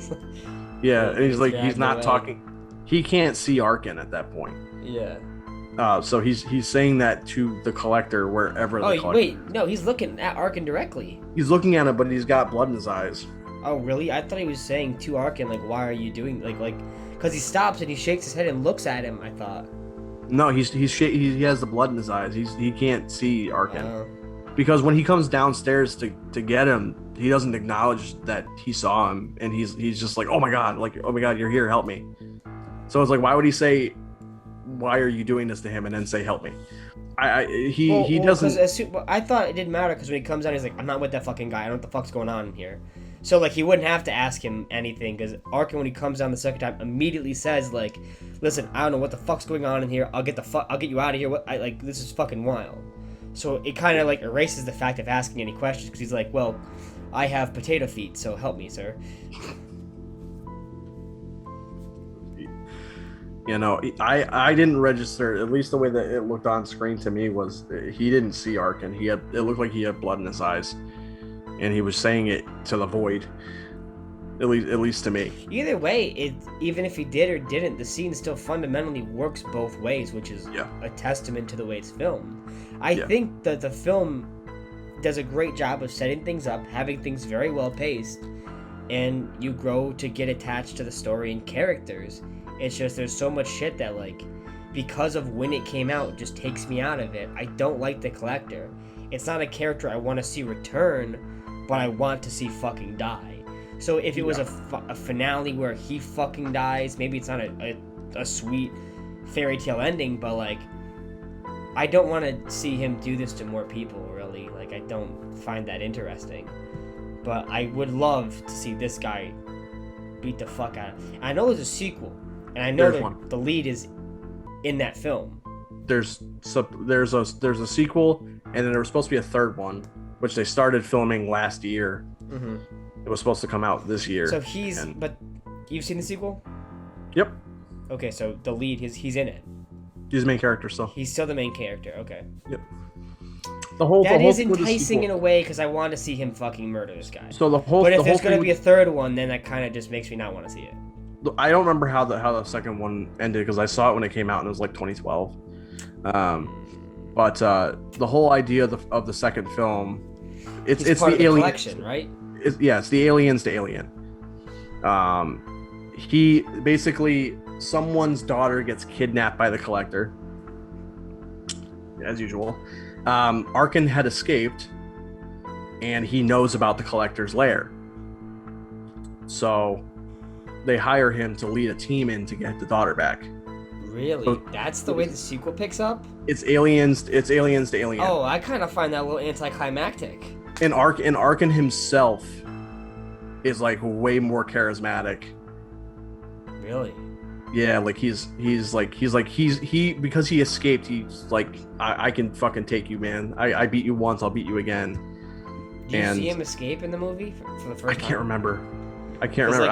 Yeah, and he's like, he's not talking. He can't see Arkin at that point. Yeah. So he's saying that to the Collector wherever the Collector... wait, no, he's looking at Arkin directly. He's looking at him, but he's got blood in his eyes. Oh, really? I thought he was saying to Arkin, like, why are you doing... Like, because he stops and he shakes his head and looks at him, I thought. No, he has the blood in his eyes. He can't see Arkin. Because when he comes downstairs to get him, he doesn't acknowledge that he saw him, and he's just like, oh my god, you're here, help me. So it's like, why would he say, why are you doing this to him, and then say, help me? He doesn't... I thought it didn't matter, because when he comes out, he's like, I'm not with that fucking guy. I don't know what the fuck's going on in here. So, like, he wouldn't have to ask him anything, because Arkin, when he comes down the second time, immediately says, like, listen, I don't know what the fuck's going on in here. I'll get you out of here. This is fucking wild. So it kind of, like, erases the fact of asking any questions, because he's like, well, I have potato feet, so help me, sir. You know, I didn't register, at least the way that it looked on screen to me was he didn't see Arkin. It looked like he had blood in his eyes, and he was saying it to the void, at least to me. Either way, even if he did or didn't, the scene still fundamentally works both ways, which is a testament to the way it's filmed. I think that the film does a great job of setting things up, having things very well paced, and you grow to get attached to the story and characters. It's just there's so much shit that, like, because of when it came out, just takes me out of it. I don't like the Collector. It's not a character I want to see return, but I want to see fucking die. So if it was a finale where he fucking dies, maybe it's not a sweet fairy tale ending, but, like, I don't want to see him do this to more people, really. Like, I don't find that interesting. But I would love to see this guy beat the fuck out of him. I know there's a sequel, and I know that the lead is in that film. There's a sequel, and then there was supposed to be a third one, which they started filming last year. Mm-hmm. It was supposed to come out this year. So but you've seen the sequel? Yep. Okay, so the lead, he's in it. He's the main character still. He's still the main character. Okay. Yep. The whole is enticing in a way because I want to see him fucking murder this guy. So but if there's gonna be a third one, then that kind of just makes me not want to see it. I don't remember how the second one ended because I saw it when it came out and it was like 2012. But the whole idea of the second film, it's part the of the alien collection, right? It's the aliens to Alien. He basically, someone's daughter gets kidnapped by the Collector, as usual. Arkin had escaped, and he knows about the Collector's lair. So they hire him to lead a team in to get the daughter back. Really? So, that's the way the sequel picks up? It's aliens to Alien. Oh, I kind of find that a little anticlimactic. And Arkin himself is like way more charismatic. Really? Yeah, like he's because he escaped, he's like, I can fucking take you, man. I beat you once, I'll beat you again. Do you see him escape in the movie for the first time? I can't remember. I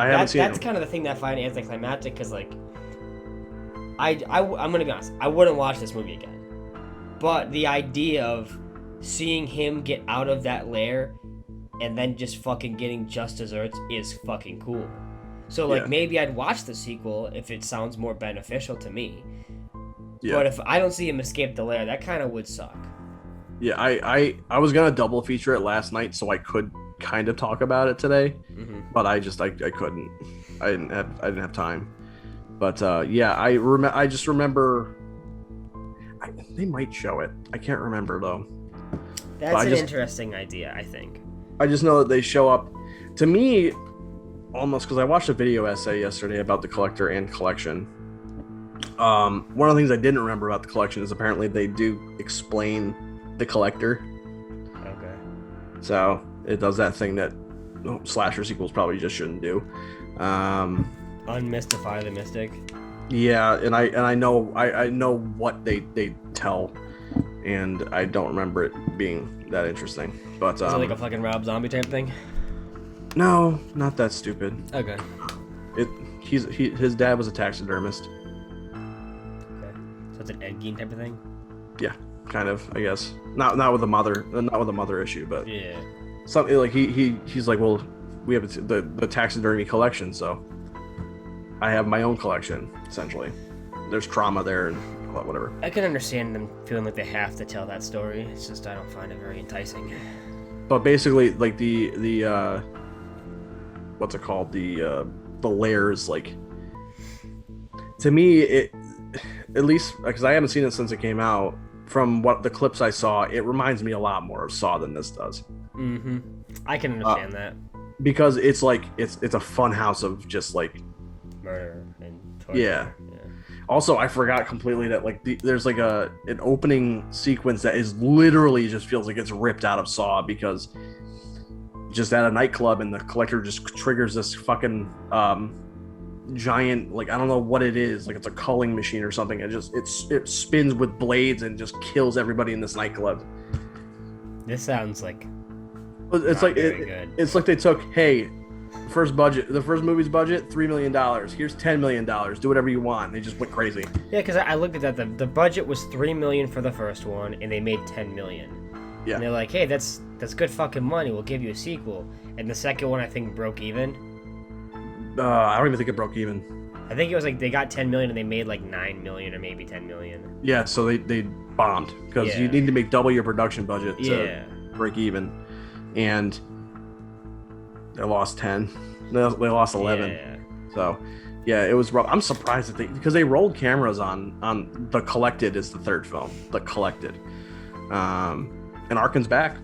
haven't seen it. That's kind of the thing that I find anticlimactic, because, like, I'm gonna be honest, I wouldn't watch this movie again. But the idea of seeing him get out of that lair and then just fucking getting just desserts is fucking cool. So, like, maybe I'd watch the sequel if it sounds more beneficial to me. Yeah. But if I don't see him escape the lair, that kind of would suck. Yeah, I was gonna double feature it last night so I could kind of talk about it today, but I couldn't. I didn't have time. But I just remember they might show it. I can't remember though. That's an interesting idea, I think. I just know that they show up. To me, almost, because I watched a video essay yesterday about the Collector and Collection. One of the things I didn't remember about the Collection is apparently they do explain the Collector. Okay. So it does that thing that slasher sequels probably just shouldn't do. Unmystify the mystic. Yeah, and I know what they tell, and I don't remember it being that interesting. But is it like a fucking Rob Zombie type thing? No, not that stupid. Okay. His dad was a taxidermist. Okay. So it's an Ed Gein type of thing? Yeah, kind of, I guess. Not with the mother issue, but yeah. Something like he's like, well, we have the taxidermy collection, so I have my own collection, essentially. There's trauma there and whatever. I can understand them feeling like they have to tell that story. It's just I don't find it very enticing. But basically, like the what's it called? The layers, like, to me, it, at least because I haven't seen it since it came out, from what the clips I saw, it reminds me a lot more of Saw than this does. Mm-hmm. I can understand that. Because it's like it's a fun house of just like murder and torture. Yeah. Also, I forgot completely that like there's like an opening sequence that is literally just feels like it's ripped out of Saw, because just at a nightclub and the Collector just triggers this fucking giant, like, I don't know what it is, like it's a culling machine or something. It spins with blades and just kills everybody in this nightclub. This sounds like it's like it's like they took, hey, the first movie's budget, $3 million. Here's $10 million. Do whatever you want. And they just went crazy. Yeah, because I looked at that. The budget was $3 million for the first one, and they made $10 million. Yeah. And they're like, hey, that's good fucking money. We'll give you a sequel. And the second one, I think, broke even. I don't even think it broke even. I think it was like they got $10 million and they made like $9 million or maybe $10 million. Yeah, so they bombed, because you need to make double your production budget to break even. And they lost 10. They lost 11. Yeah. So, Yeah, it was rough. I'm surprised that because they rolled cameras on The Collected is the third film, The Collected, and Arkin's back,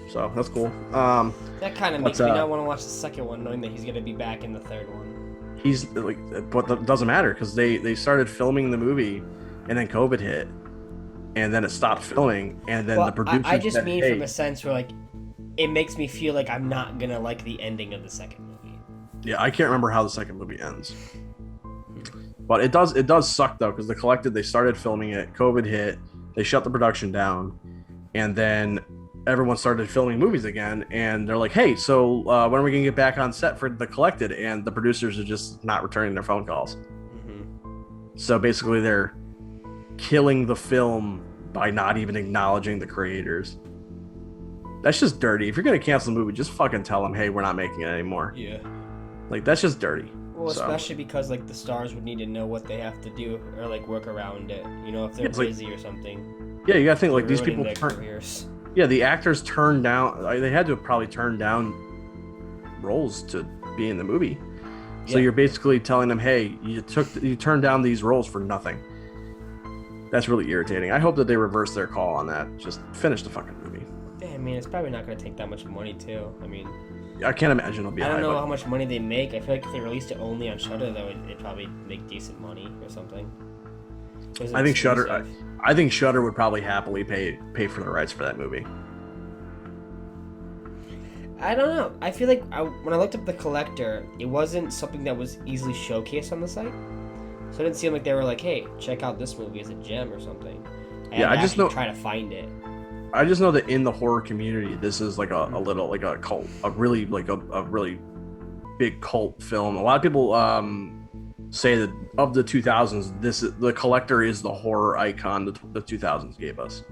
so that's cool. That kind of makes me not want to watch the second one, knowing that he's gonna be back in the third one. He's like, but it doesn't matter because they started filming the movie, and then COVID hit, and then it stopped filming, and then the producers. I just mean from a sense where like, it makes me feel like I'm not gonna like the ending of the second movie. Yeah, I can't remember how the second movie ends. But it does suck though, because The Collected, they started filming it, COVID hit, they shut the production down, and then everyone started filming movies again, and they're like, hey, so when are we gonna get back on set for The Collected? And the producers are just not returning their phone calls. So basically they're killing the film by not even acknowledging the creators. That's just dirty. If you're gonna cancel the movie, just fucking tell them, hey, we're not making it anymore. Yeah. Like, that's just dirty. Well, especially because like the stars would need to know what they have to do or like work around it. You know, if they're busy or something. Yeah, you gotta think like these people careers. Yeah, the actors turned down. They had to have probably turned down roles to be in the movie. So you're basically telling them, hey, you turned down these roles for nothing. That's really irritating. I hope that they reverse their call on that. Just finish the fucking movie. Yeah, I mean, it's probably not going to take that much money too. I mean, I can't imagine it'll be. I don't know how much money they make. I feel like if they released it only on Shudder, though, it'd probably make decent money or something. I think Shudder. I think Shudder would probably happily pay for the rights for that movie. I don't know. I feel like when I looked up The Collector, it wasn't something that was easily showcased on the site. So it didn't seem like they were like, "Hey, check out this movie as a gem or something." I just know. Try to find it. I just know that in the horror community, this is like a little like a cult, a really big cult film. A lot of people say that of the 2000s, The Collector is the horror icon that the 2000s gave us,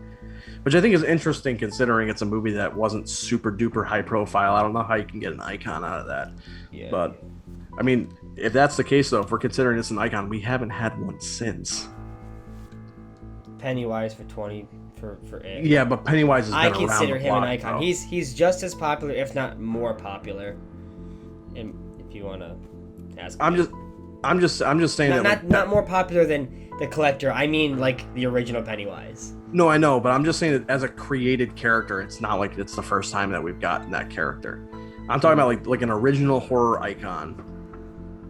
which I think is interesting considering it's a movie that wasn't super duper high profile. I don't know how you can get an icon out of that. Yeah. But I mean, if that's the case though, if we're considering this an icon, we haven't had one since. Pennywise for it. Yeah, but Pennywise has been I consider him an icon. Though. He's just as popular, if not more popular. And if you want to ask, I'm just saying not more popular than The Collector. I mean, like the original Pennywise. No, I know, but I'm just saying that as a created character, it's not like it's the first time that we've gotten that character. I'm talking about like an original horror icon.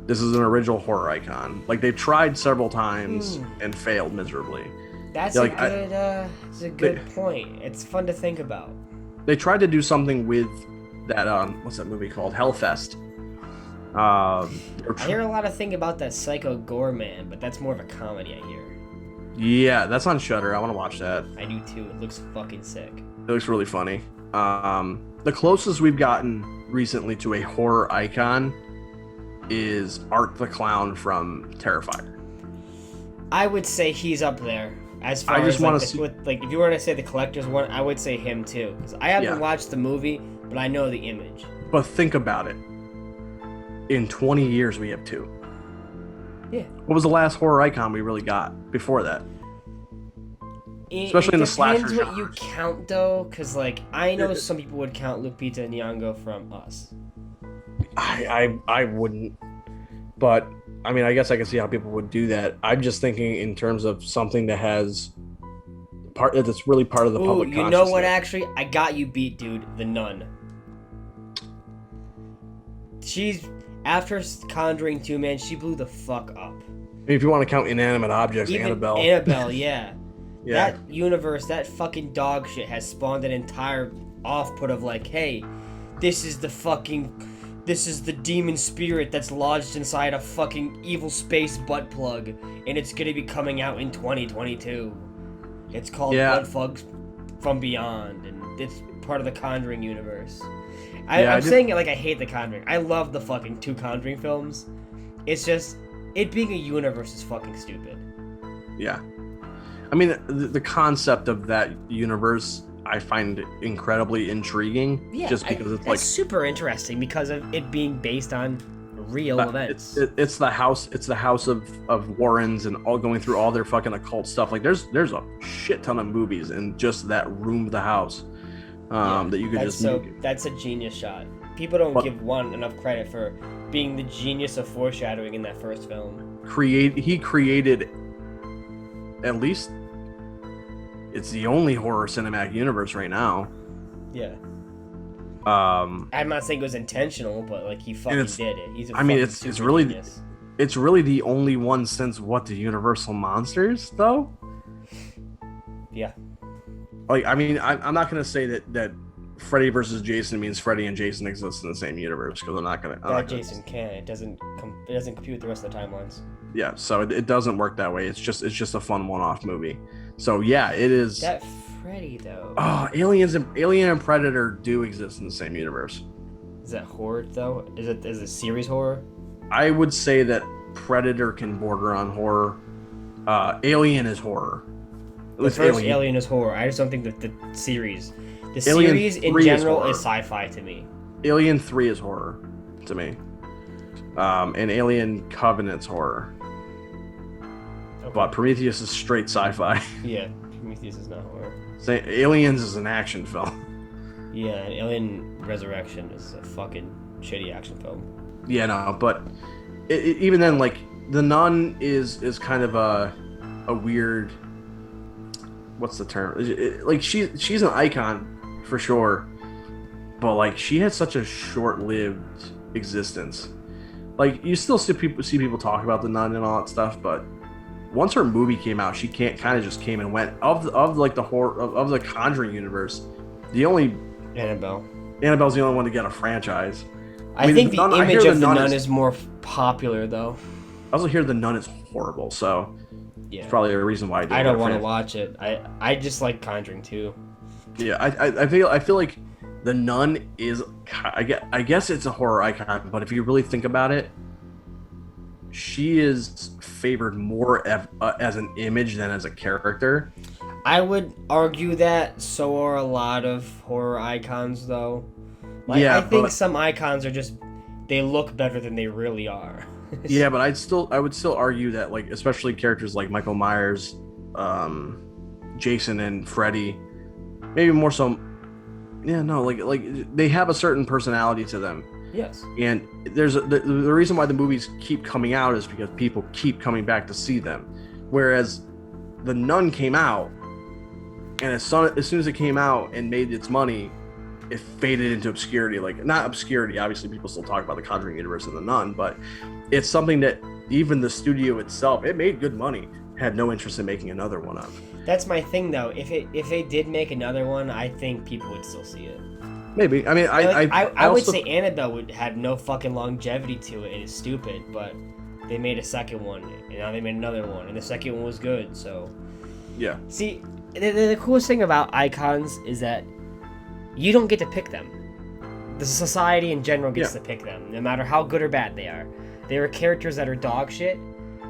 This is an original horror icon. Like they've tried several times and failed miserably. That's a good point. It's fun to think about. They tried to do something with that what's that movie called? Hellfest. I hear a lot of things about that Psycho Gore Man, but that's more of a comedy, I hear. Yeah, that's on Shudder. I want to watch that. I do too. It looks fucking sick. It looks really funny. The closest we've gotten recently to a horror icon is Art the Clown from Terrifier. I would say he's up there. As far as if you were to say The Collector's one, I would say him too. Because I haven't watched the movie, but I know the image. But think about it. In 20 years, we have two. Yeah. What was the last horror icon we really got before that? Especially in the slasher genres. Depends what you count, though, because like I know some people would count Lupita Nyong'o from Us. I wouldn't, but I mean, I guess I can see how people would do that. I'm just thinking in terms of something that has that's really part of the public consciousness. You know what? Actually, I got you beat, dude. The Nun. She's after Conjuring 2, man. She blew the fuck up. I mean, if you want to count inanimate objects, Annabelle. Annabelle, yeah. Yeah. That universe, that fucking dog shit has spawned an entire off-put of like, hey, this is the demon spirit that's lodged inside a fucking evil space butt plug, and it's gonna be coming out in 2022. It's called Bloodfugs from Beyond, and it's part of the Conjuring universe. I'm saying it like I hate the Conjuring. I love the fucking 2 Conjuring films. It's just, it being a universe is fucking stupid. Yeah. I mean, the concept of that universe I find incredibly intriguing. Yeah, just because it's super interesting because of it being based on real events. It's the house of Warrens and all going through all their fucking occult stuff. Like there's a shit ton of movies in just that room of the house that you could just. That's a genius shot. People don't give one enough credit for being the genius of foreshadowing in that first film. He created, at least, it's the only horror cinematic universe right now. Yeah. I'm not saying it was intentional, but like he fucking did it. He's a it's really genius. It's really the only one since the Universal Monsters, though. Yeah. Like, I mean, I'm not gonna say that Freddy versus Jason means Freddy and Jason exist in the same universe, because I'm not gonna. Jason can't. It doesn't compute the rest of the timelines. Yeah, so it doesn't work that way. It's just a fun one-off movie. So yeah, it is. That Freddy though. Oh, Alien and Predator do exist in the same universe. Is that horror though? Is it series horror? I would say that Predator can border on horror. Alien is horror. The first Alien is horror. I just don't think that the series in general is sci-fi to me. Alien 3 is horror to me. And Alien Covenant's horror. Okay. But Prometheus is straight sci-fi. Yeah, Prometheus is not horror. Aliens is an action film. Yeah, and Alien Resurrection is a fucking shitty action film. Yeah, no, but even then, like, The Nun is kind of a weird. What's the term? Like, she's an icon for sure, but like she had such a short-lived existence. Like, you still see people talk about The Nun and all that stuff, but once her movie came out, she kind of just came and went. Of like the horror of the Conjuring universe, the only Annabelle's the only one to get a franchise. I think the image of the Nun is more popular, though. I also hear The Nun is horrible, so yeah, it's probably a reason why I don't want to watch it. I just like Conjuring too. Yeah, I feel like The Nun is, I guess it's a horror icon, but if you really think about it, she is favored more as an image than as a character. I would argue that so are a lot of horror icons, though. Like, yeah, I think some icons are just, they look better than they really are. Yeah, but I would still argue that, like, especially characters like Michael Myers, Jason and Freddy, maybe more so. Yeah, no, like they have a certain personality to them. Yes. And the reason why the movies keep coming out is because people keep coming back to see them. Whereas The Nun came out, and as soon as it came out and made its money, it faded into obscurity. Like, not obscurity, obviously people still talk about the Conjuring universe and The Nun, but it's something that even the studio itself, it made good money, had no interest in making another one of. That's my thing, though. If they did make another one, I think people would still see it. Maybe. I mean, I would say Annabelle would have no fucking longevity to it. It is stupid, but they made a second one, and now they made another one, and the second one was good. So yeah. See, the coolest thing about icons is that you don't get to pick them. The society in general gets to pick them, no matter how good or bad they are. There are characters that are dog shit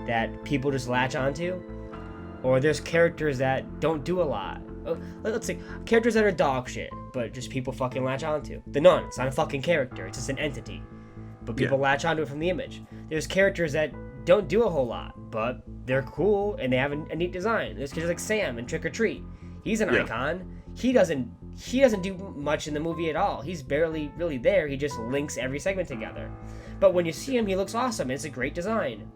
that people just latch onto, or there's characters that don't do a lot. Let's say characters that are dog shit, but just people fucking latch onto. The Nun, it's not a fucking character, it's just an entity, but people latch onto it from the image. There's characters that don't do a whole lot, but they're cool and they have a neat design. There's characters like Sam in Trick or Treat. He's an icon. He doesn't do much in the movie at all. He's barely really there. He just links every segment together. But when you see him, he looks awesome. It's a great design.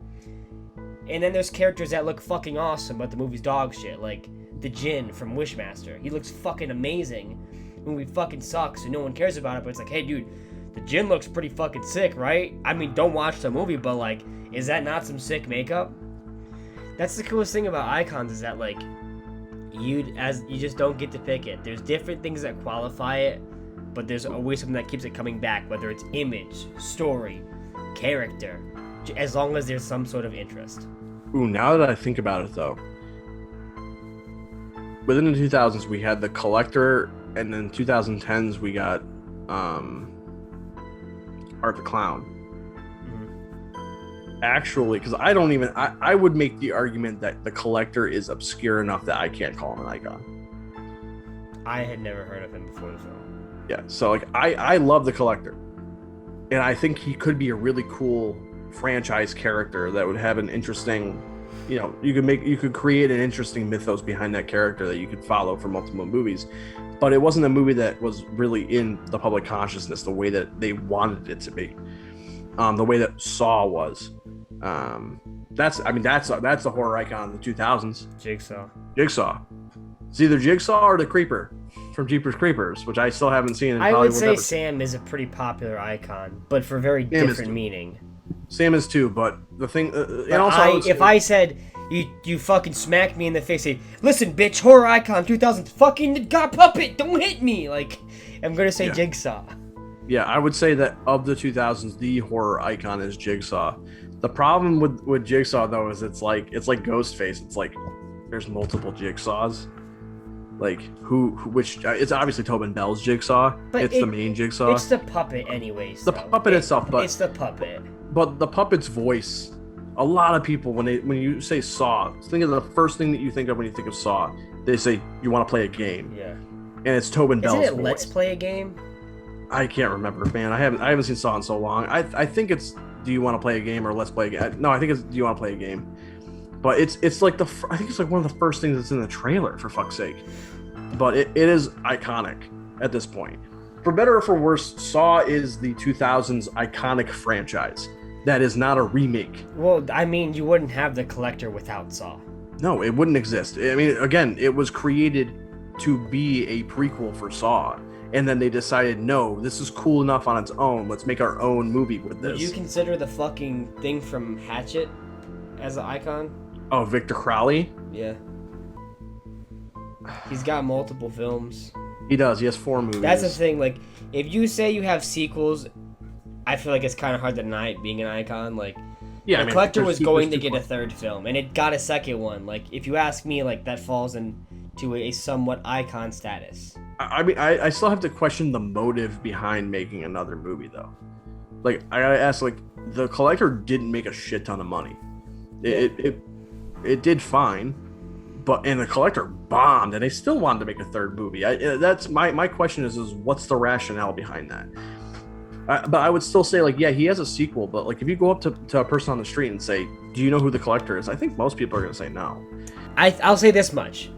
And then there's characters that look fucking awesome, but the movie's dog shit, like the Djinn from Wishmaster. He looks fucking amazing. The movie fucking sucks and no one cares about it, but it's like, hey dude, the Djinn looks pretty fucking sick, right? I mean, don't watch the movie, but like, is that not some sick makeup? That's the coolest thing about icons, is that like, you just don't get to pick it. There's different things that qualify it, but there's always something that keeps it coming back, whether it's image, story, character, as long as there's some sort of interest. Ooh, now that I think about it though, within the 2000s we had The Collector, and then 2010s we got Art the Clown. Mm-hmm. Actually, because I would make the argument that The Collector is obscure enough that I can't call him an icon. I had never heard of him before the film. Yeah, so like I love The Collector, and I think he could be a really cool franchise character that would have an interesting, you could create an interesting mythos behind that character that you could follow for multiple movies. But it wasn't a movie that was really in the public consciousness the way that they wanted it to be. the way that Saw was. That's a horror icon of the 2000s. Jigsaw. It's either Jigsaw or the Creeper from Jeepers Creepers, which I still haven't seen. And I would say never Sam is a pretty popular icon, but for very different meaning. Sam is too, but the thing, and also, if I said you fucking smacked me in the face, say, listen, bitch, horror icon 2000, fucking got puppet, don't hit me. Like, I'm gonna say Jigsaw. Yeah, I would say that of the 2000s, the horror icon is Jigsaw. The problem with Jigsaw though is it's like Ghostface. It's like there's multiple Jigsaws. Like which it's obviously Tobin Bell's Jigsaw. But it's the main Jigsaw. It's the puppet anyways. The puppet itself, but it's the puppet. But the puppet's voice. A lot of people when you say Saw, think of the first thing that you think of when you think of Saw. They say you want to play a game. Yeah. And it's Tobin Bell's voice. Let's play a game. I can't remember, man. I haven't seen Saw in so long. I think it's do you want to play a game or let's play a game. No, I think it's do you want to play a game. But it's like I think it's like one of the first things that's in the trailer, for fuck's sake. But it is iconic at this point. For better or for worse, Saw is the 2000s iconic franchise. That is not a remake. Well, I mean, you wouldn't have The Collector without Saw. No, it wouldn't exist. I mean, again, it was created to be a prequel for Saw. And then they decided, no, this is cool enough on its own. Let's make our own movie with this. Would you consider the fucking thing from Hatchet as an icon? Oh, Victor Crowley? Yeah. He's got multiple films. He does. He has 4 movies. That's the thing. Like, if you say you have sequels, I feel like it's kind of hard to deny it being an icon. Like, The Collector was going to get a 3rd film, and it got a 2nd one. Like, if you ask me, like, that falls into a somewhat icon status. I mean, I still have to question the motive behind making another movie, though. Like, I gotta ask, like, The Collector didn't make a shit ton of money. It did fine, and The Collector bombed, and they still wanted to make a 3rd movie. That's my question is what's the rationale behind that? But I would still say, like, yeah, he has a sequel, but like if you go up to a person on the street and say, do you know who The Collector is? I think most people are gonna say no. I'll say this much.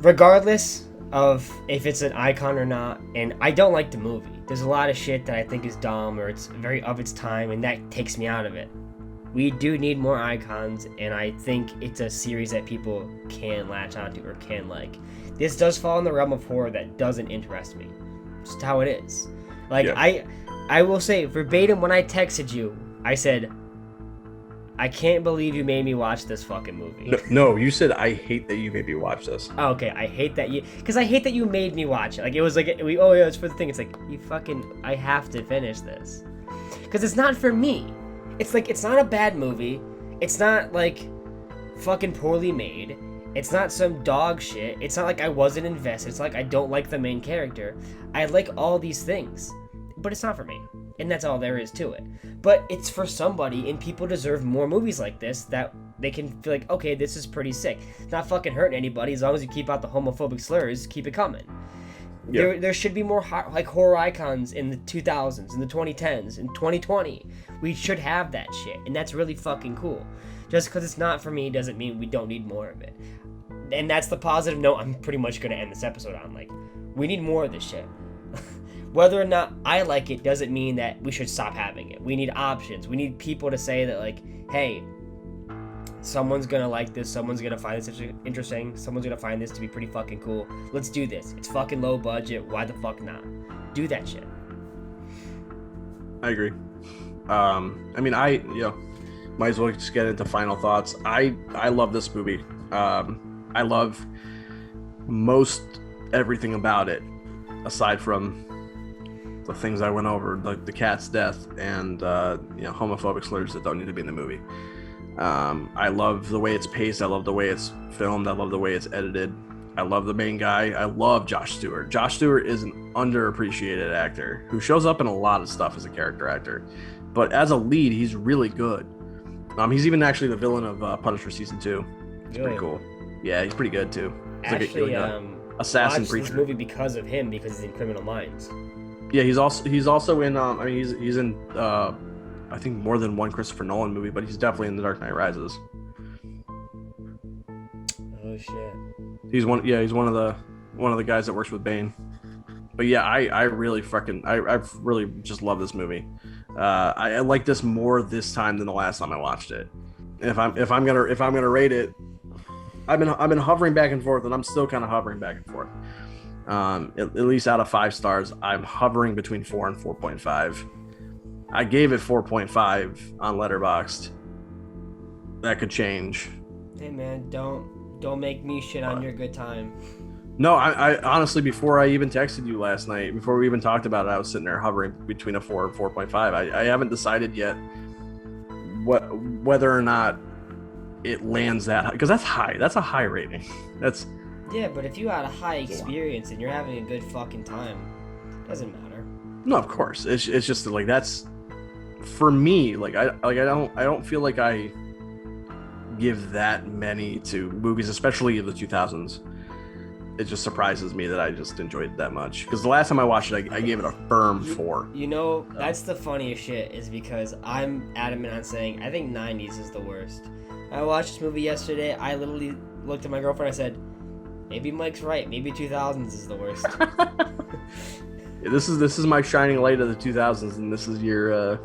Regardless of if it's an icon or not, and I don't like the movie. There's a lot of shit that I think is dumb or it's very of its time, and that takes me out of it. We do need more icons, and I think it's a series that people can latch onto or can like. This does fall in the realm of horror that doesn't interest me. Just how it is. Like, yeah. I will say, verbatim, when I texted you, I said, I can't believe you made me watch this fucking movie. No, you said, I hate that you made me watch this. Oh, okay, I hate that you... Because I hate that you made me watch it. Like, it was like, oh yeah, it's for the thing. It's like, I have to finish this. Because it's not for me. It's like, it's not a bad movie. It's not, like, fucking poorly made. It's not some dog shit. It's not like I wasn't invested. It's like I don't like the main character. I like all these things. But it's not for me. And that's all there is to it. But it's for somebody, and people deserve more movies like this that they can feel like, okay, this is pretty sick. It's not fucking hurting anybody. As long as you keep out the homophobic slurs, keep it coming. Yeah. There should be more like horror icons in the 2000s, in the 2010s, in 2020. We should have that shit, and that's really fucking cool. Just because it's not for me doesn't mean we don't need more of it. And that's the positive note I'm pretty much going to end this episode on. Like, we need more of this shit. Whether or not I like it doesn't mean that we should stop having it. We need options. We need people to say that, like, hey, someone's gonna like this, someone's gonna find this interesting, someone's gonna find this to be pretty fucking cool. Let's do this. It's fucking low budget. Why the fuck not? Do that shit. I agree. I mean, might as well just get into final thoughts. I love this movie. I love most everything about it, aside from the things I went over, like the cat's death and homophobic slurs that don't need to be in the movie. I love the way it's paced. I love the way it's filmed. I love the way it's edited. I love the main guy. I love Josh Stewart. Josh Stewart is an underappreciated actor who shows up in a lot of stuff as a character actor, but as a lead, he's really good. He's even actually the villain of Punisher season 2. It's pretty cool. Yeah, he's pretty good too. He's actually, like assassin watched preacher. This movie because of him, because he's in Criminal Minds. Yeah, he's also in. He's in. I think more than one Christopher Nolan movie, but he's definitely in The Dark Knight Rises. Oh shit. He's one of the guys that works with Bane. But yeah, I really just love this movie. I like this more this time than the last time I watched it. If I'm gonna rate it, I've been hovering back and forth, and I'm still kind of hovering back and forth. At least out of 5 stars, I'm hovering between 4 and 4.5. I gave it 4.5 on Letterboxd. That could change. Hey man, don't make me shit on your good time. No, I honestly, before I even texted you last night, before we even talked about it, I was sitting there hovering between a 4 and 4.5. I haven't decided yet whether or not it lands that high, because that's high. That's a high rating. That's Yeah, but if you had a high experience and you're having a good fucking time, it doesn't matter. no, of course. It's just like that's for me. I don't feel like I give that many to movies, especially the 2000s. It just surprises me that I just enjoyed it that much. Because the last time I watched it, I gave it a firm 4. You know, that's the funniest shit, is because I'm adamant on saying I think 90s is the worst. I watched this movie yesterday. I literally looked at my girlfriend. I said, maybe Mike's right. Maybe 2000s is the worst. This is my shining light of the 2000s, and this is your.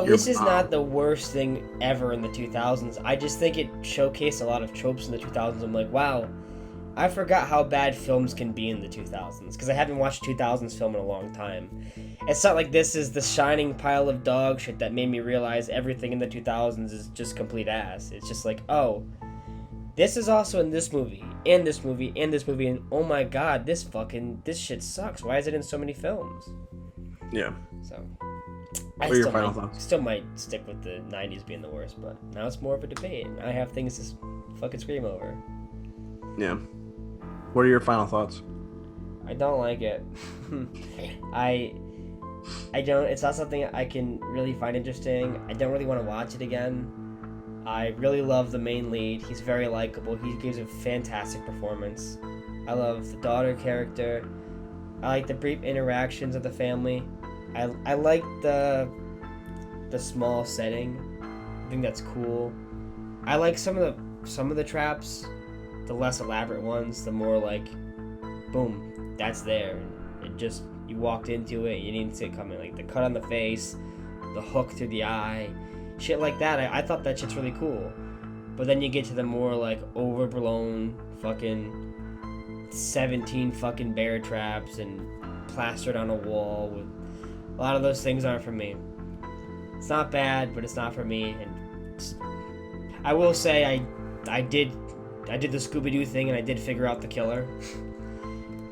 This is not the worst thing ever in the 2000s. I just think it showcased a lot of tropes in the 2000s. I'm like, wow, I forgot how bad films can be in the 2000s, because I haven't watched 2000s film in a long time. It's not like this is the shining pile of dog shit that made me realize everything in the 2000s is just complete ass. It's just like, oh, this is also in this movie, and this movie, and this movie, and oh my god, this shit sucks. Why is it in so many films? Yeah. So, What are your final thoughts? Still might stick with the 90s being the worst, but now it's more of a debate. I have things to fucking scream over. Yeah. What are your final thoughts? I don't like it. I don't. It's not something I can really find interesting. I don't really want to watch it again. I really love the main lead. He's very likable. He gives a fantastic performance. I love the daughter character. I like the brief interactions of the family. I like the small setting. I think that's cool. I like some of the traps, the less elaborate ones, the more like, boom, that's there. It just, you walked into it, you didn't see it coming. Like the cut on the face, the hook through the eye, shit like that. I thought that shit's really cool. But then you get to the more like overblown fucking 17 fucking bear traps and plastered on a wall with a lot of those things aren't for me. It's not bad, but it's not for me. And I will say I did the Scooby-Doo thing, and I did figure out the killer.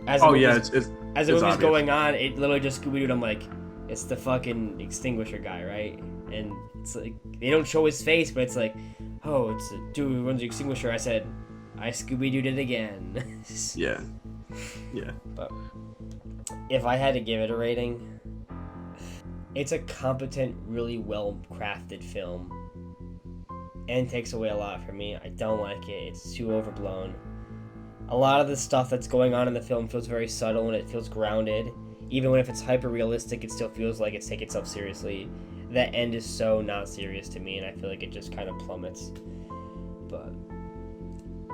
As the movie's going on, it literally just Scooby-Dooed. I'm like, it's the fucking extinguisher guy, right? And it's like, they don't show his face, but it's like, oh, it's a dude who runs the extinguisher. I said, I Scooby-Dooed it again. Yeah. But if I had to give it a rating, it's a competent, really well-crafted film, and takes away a lot from me. I don't like it. It's too overblown. A lot of the stuff that's going on in the film feels very subtle, and it feels grounded. Even when if it's hyper-realistic, it still feels like it's taking itself seriously. That end is so not serious to me, and I feel like it just kind of plummets. But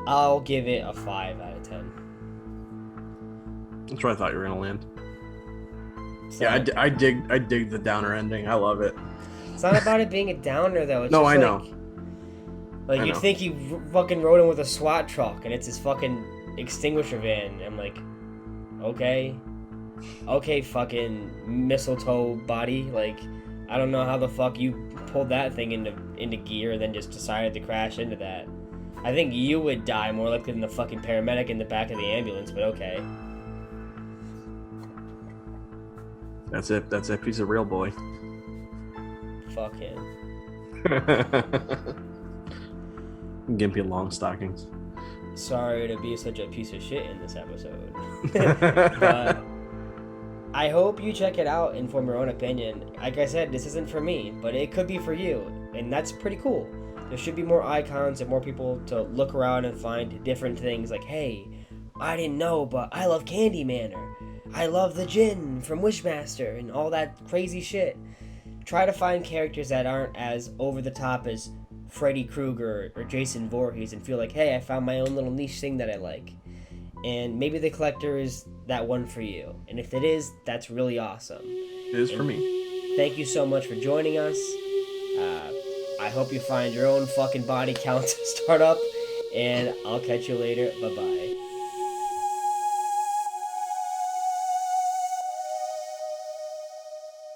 I'll give it a 5 out of 10. That's where I thought you were gonna land. So, Yeah, I dig the downer ending. I love it. It's not about it being a downer, though. It's No, just I know. Like, you'd think he fucking rode him with a SWAT truck, and it's his fucking extinguisher van. I'm like, okay, fucking mistletoe body. Like, I don't know how the fuck you pulled that thing into gear and then just decided to crash into that. I think you would die more likely than the fucking paramedic in the back of the ambulance, but okay. That's it. That's that piece of real boy. Fuck him. Gimpy long stockings. Sorry to be such a piece of shit in this episode. But I hope you check it out and form your own opinion. Like I said, this isn't for me, but it could be for you, and that's pretty cool. There should be more icons and more people to look around and find different things like, hey, I didn't know, but I love Candyman, or I love the Djinn from Wishmaster, and all that crazy shit. Try to find characters that aren't as over the top as Freddy Krueger or Jason Voorhees and feel like, hey, I found my own little niche thing that I like. And maybe The Collector is that one for you. And if it is, that's really awesome. It is for me. thank you so much for joining us. I hope you find your own fucking body count to start up, and I'll catch you later. Bye bye.